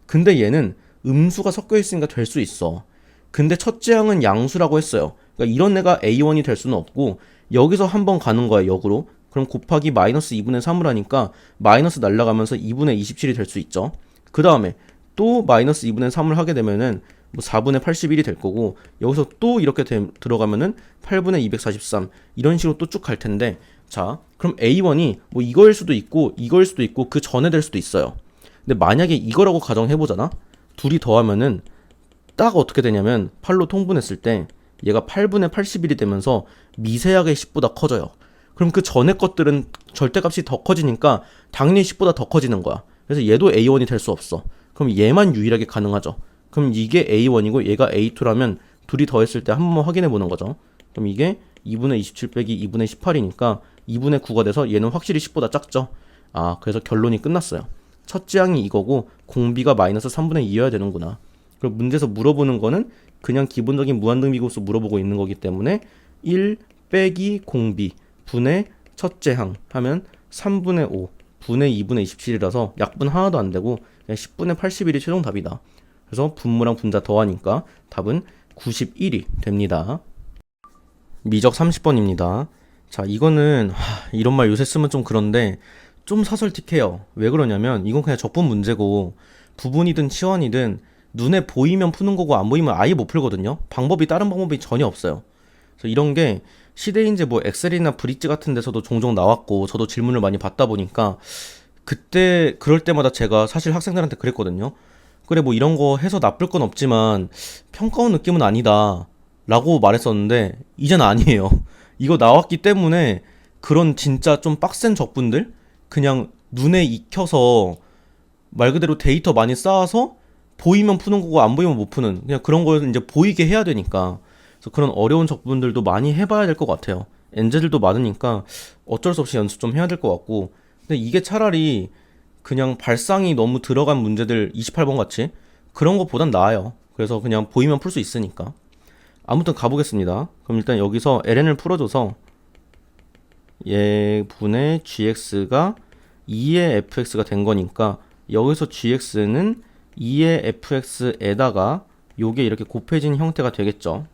근데 얘는 음수가 섞여 있으니까 될 수 있어. 근데 첫째 항은 양수라고 했어요. 그러니까 이런 애가 A1이 될 수는 없고 여기서 한번 가는 거야 역으로. 그럼 곱하기 마이너스 2분의 3을 하니까 마이너스 날라가면서 2분의 27이 될 수 있죠. 그 다음에 또 마이너스 2분의 3을 하게 되면은 뭐 4분의 81이 될 거고 여기서 또 이렇게 들어가면은 8분의 243 이런 식으로 또 쭉 갈 텐데 자 그럼 A1이 뭐 이거일 수도 있고 이거일 수도 있고 그 전에 될 수도 있어요. 근데 만약에 이거라고 가정해보잖아. 둘이 더하면은 딱 어떻게 되냐면 8로 통분했을 때 얘가 8분의 81이 되면서 미세하게 10보다 커져요. 그럼 그 전에 것들은 절대값이 더 커지니까 당연히 10보다 더 커지는 거야. 그래서 얘도 A1이 될 수 없어. 그럼 얘만 유일하게 가능하죠. 그럼 이게 A1이고 얘가 A2라면 둘이 더했을 때 한 번만 확인해 보는 거죠. 그럼 이게 2분의 27 빼기 2분의 18이니까 2분의 9가 돼서 얘는 확실히 10보다 작죠. 그래서 결론이 끝났어요. 첫째 항이 이거고 공비가 마이너스 3분의 2여야 되는구나. 그리고 문제에서 물어보는 거는 그냥 기본적인 무한등비고수 물어보고 있는 거기 때문에 1 빼기 공비 분의 첫째 항 하면 3분의 5 분의 2분의 27이라서 약분 하나도 안 되고 그냥 10분의 81이 최종 답이다. 그래서 분모랑 분자 더하니까 답은 91이 됩니다. 미적 30번입니다. 자, 이거는 이런 말 요새 쓰면 좀 그런데 좀 사설틱해요. 왜 그러냐면 이건 그냥 적분 문제고 부분이든 치환이든 눈에 보이면 푸는 거고 안 보이면 아예 못 풀거든요. 다른 방법이 전혀 없어요. 그래서 이런 게 시대인재 뭐 엑셀이나 브릿지 같은 데서도 종종 나왔고 저도 질문을 많이 받다 보니까 그때 그럴 때마다 제가 사실 학생들한테 그랬거든요. 그래 뭐 이런 거 해서 나쁠 건 없지만 평가원 느낌은 아니다 라고 말했었는데 이젠 아니에요. 이거 나왔기 때문에 그런 진짜 좀 빡센 적분들 그냥 눈에 익혀서 말 그대로 데이터 많이 쌓아서 보이면 푸는 거고 안 보이면 못 푸는 그냥 그런 걸 이제 보이게 해야 되니까 그래서 그런 어려운 적분들도 많이 해봐야 될 것 같아요. 엔제들도 많으니까 어쩔 수 없이 연습 좀 해야 될 것 같고 근데 이게 차라리 그냥 발상이 너무 들어간 문제들 28번 같이 그런 것보단 나아요. 그래서 그냥 보이면 풀 수 있으니까 아무튼 가보겠습니다. 그럼 일단 여기서 ln을 풀어줘서 얘분의 gx가 2의 fx가 된 거니까 여기서 gx는 2의 fx에다가 요게 이렇게 곱해진 형태가 되겠죠.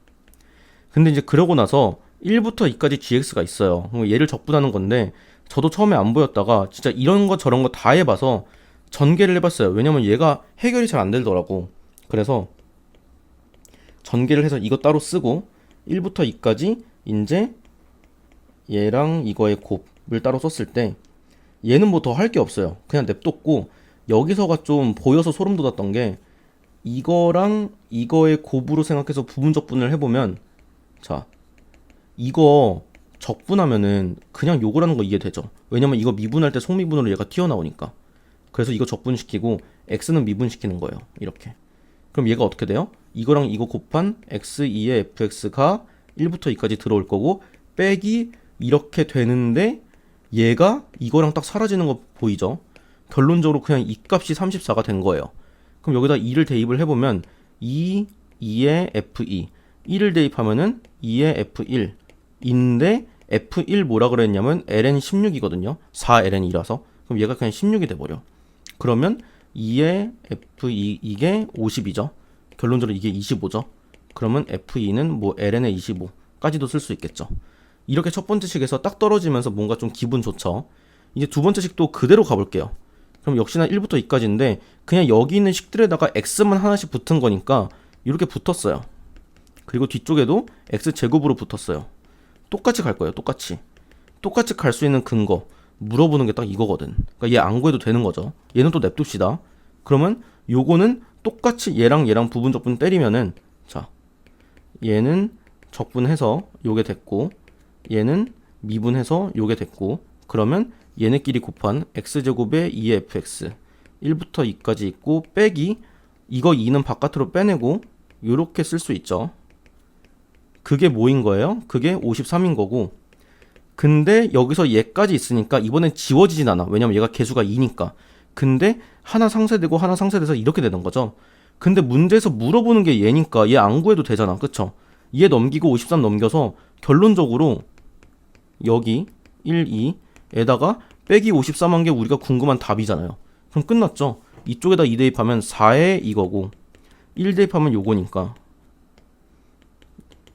근데 이제 그러고 나서 1부터 2까지 gx가 있어요. 그럼 얘를 적분하는 건데 저도 처음에 안 보였다가 진짜 이런 거 저런 거 다 해봐서 전개를 해봤어요. 왜냐면 얘가 해결이 잘 안 되더라고. 그래서 전개를 해서 이거 따로 쓰고 1부터 2까지 이제 얘랑 이거의 곱을 따로 썼을 때 얘는 뭐 더 할 게 없어요. 그냥 냅뒀고 여기서가 좀 보여서 소름 돋았던 게 이거랑 이거의 곱으로 생각해서 부분 적분을 해보면 자 이거 적분하면은 그냥 요걸 하는 거 이해되죠. 왜냐면 이거 미분할 때 속미분으로 얘가 튀어나오니까. 그래서 이거 적분시키고 x는 미분시키는 거예요. 이렇게. 그럼 얘가 어떻게 돼요? 이거랑 이거 곱한 x2의 fx가 1부터 2까지 들어올 거고 빼기 이렇게 되는데 얘가 이거랑 딱 사라지는 거 보이죠? 결론적으로 그냥 이 값이 34가 된 거예요. 그럼 여기다 2를 대입을 해보면 2의 f2 1을 대입하면은 2의 f1 인데 f1 뭐라 그랬냐면 ln 16이거든요. 4ln이라서 그럼 얘가 그냥 16이 돼버려. 그러면 2의 f2 이게 50이죠. 결론적으로 이게 25죠. 그러면 f2는 뭐 ln의 25까지도 쓸 수 있겠죠. 이렇게 첫 번째 식에서 딱 떨어지면서 뭔가 좀 기분 좋죠. 이제 두 번째 식도 그대로 가볼게요. 그럼 역시나 1부터 2까지인데 그냥 여기 있는 식들에다가 x만 하나씩 붙은 거니까 이렇게 붙었어요. 그리고 뒤쪽에도 x제곱으로 붙었어요. 똑같이 갈 거예요. 똑같이 갈 수 있는 근거 물어보는 게 딱 이거거든. 그러니까 얘 안 구해도 되는 거죠. 얘는 또 냅둡시다. 그러면 요거는 똑같이 얘랑 부분 적분 때리면은 자 얘는 적분해서 요게 됐고 얘는 미분해서 요게 됐고 그러면 얘네끼리 곱한 x제곱의 2fx 1부터 2까지 있고 빼기 이거 2는 바깥으로 빼내고 요렇게 쓸 수 있죠. 그게 뭐인 거예요? 그게 53인 거고 근데 여기서 얘까지 있으니까 이번엔 지워지진 않아. 왜냐면 얘가 개수가 2니까. 근데 하나 상쇄되고 하나 상쇄돼서 이렇게 되는 거죠. 근데 문제에서 물어보는 게 얘니까 얘 안 구해도 되잖아. 그쵸? 얘 넘기고 53 넘겨서 결론적으로 여기 1, 2에다가 빼기 53한 게 우리가 궁금한 답이잖아요. 그럼 끝났죠? 이쪽에다 2 대입하면 4에 이거고 1 대입하면 요거니까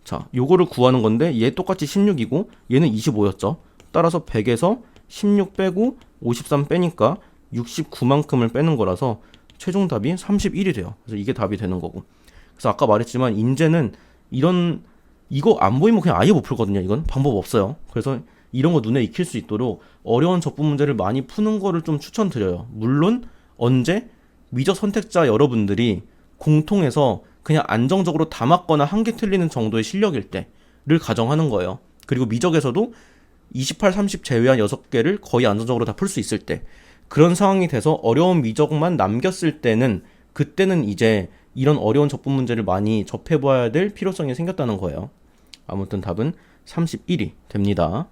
자 요거를 구하는 건데 얘 똑같이 16이고 얘는 25였죠. 따라서 100에서 16 빼고 53 빼니까 69만큼을 빼는 거라서 최종 답이 31이 돼요. 그래서 이게 답이 되는 거고. 그래서 아까 말했지만 인제는 이런 이거 안 보이면 그냥 아예 못 풀거든요. 이건 방법 없어요. 그래서 이런 거 눈에 익힐 수 있도록 어려운 적분 문제를 많이 푸는 거를 좀 추천드려요. 물론 언제 미적 선택자 여러분들이 공통해서 그냥 안정적으로 다 맞거나 한 개 틀리는 정도의 실력일 때를 가정하는 거예요. 그리고 미적에서도 28, 30 제외한 6개를 거의 안정적으로 다 풀 수 있을 때 그런 상황이 돼서 어려운 미적만 남겼을 때는 그때는 이제 이런 어려운 적분 문제를 많이 접해봐야 될 필요성이 생겼다는 거예요. 아무튼 답은 31이 됩니다.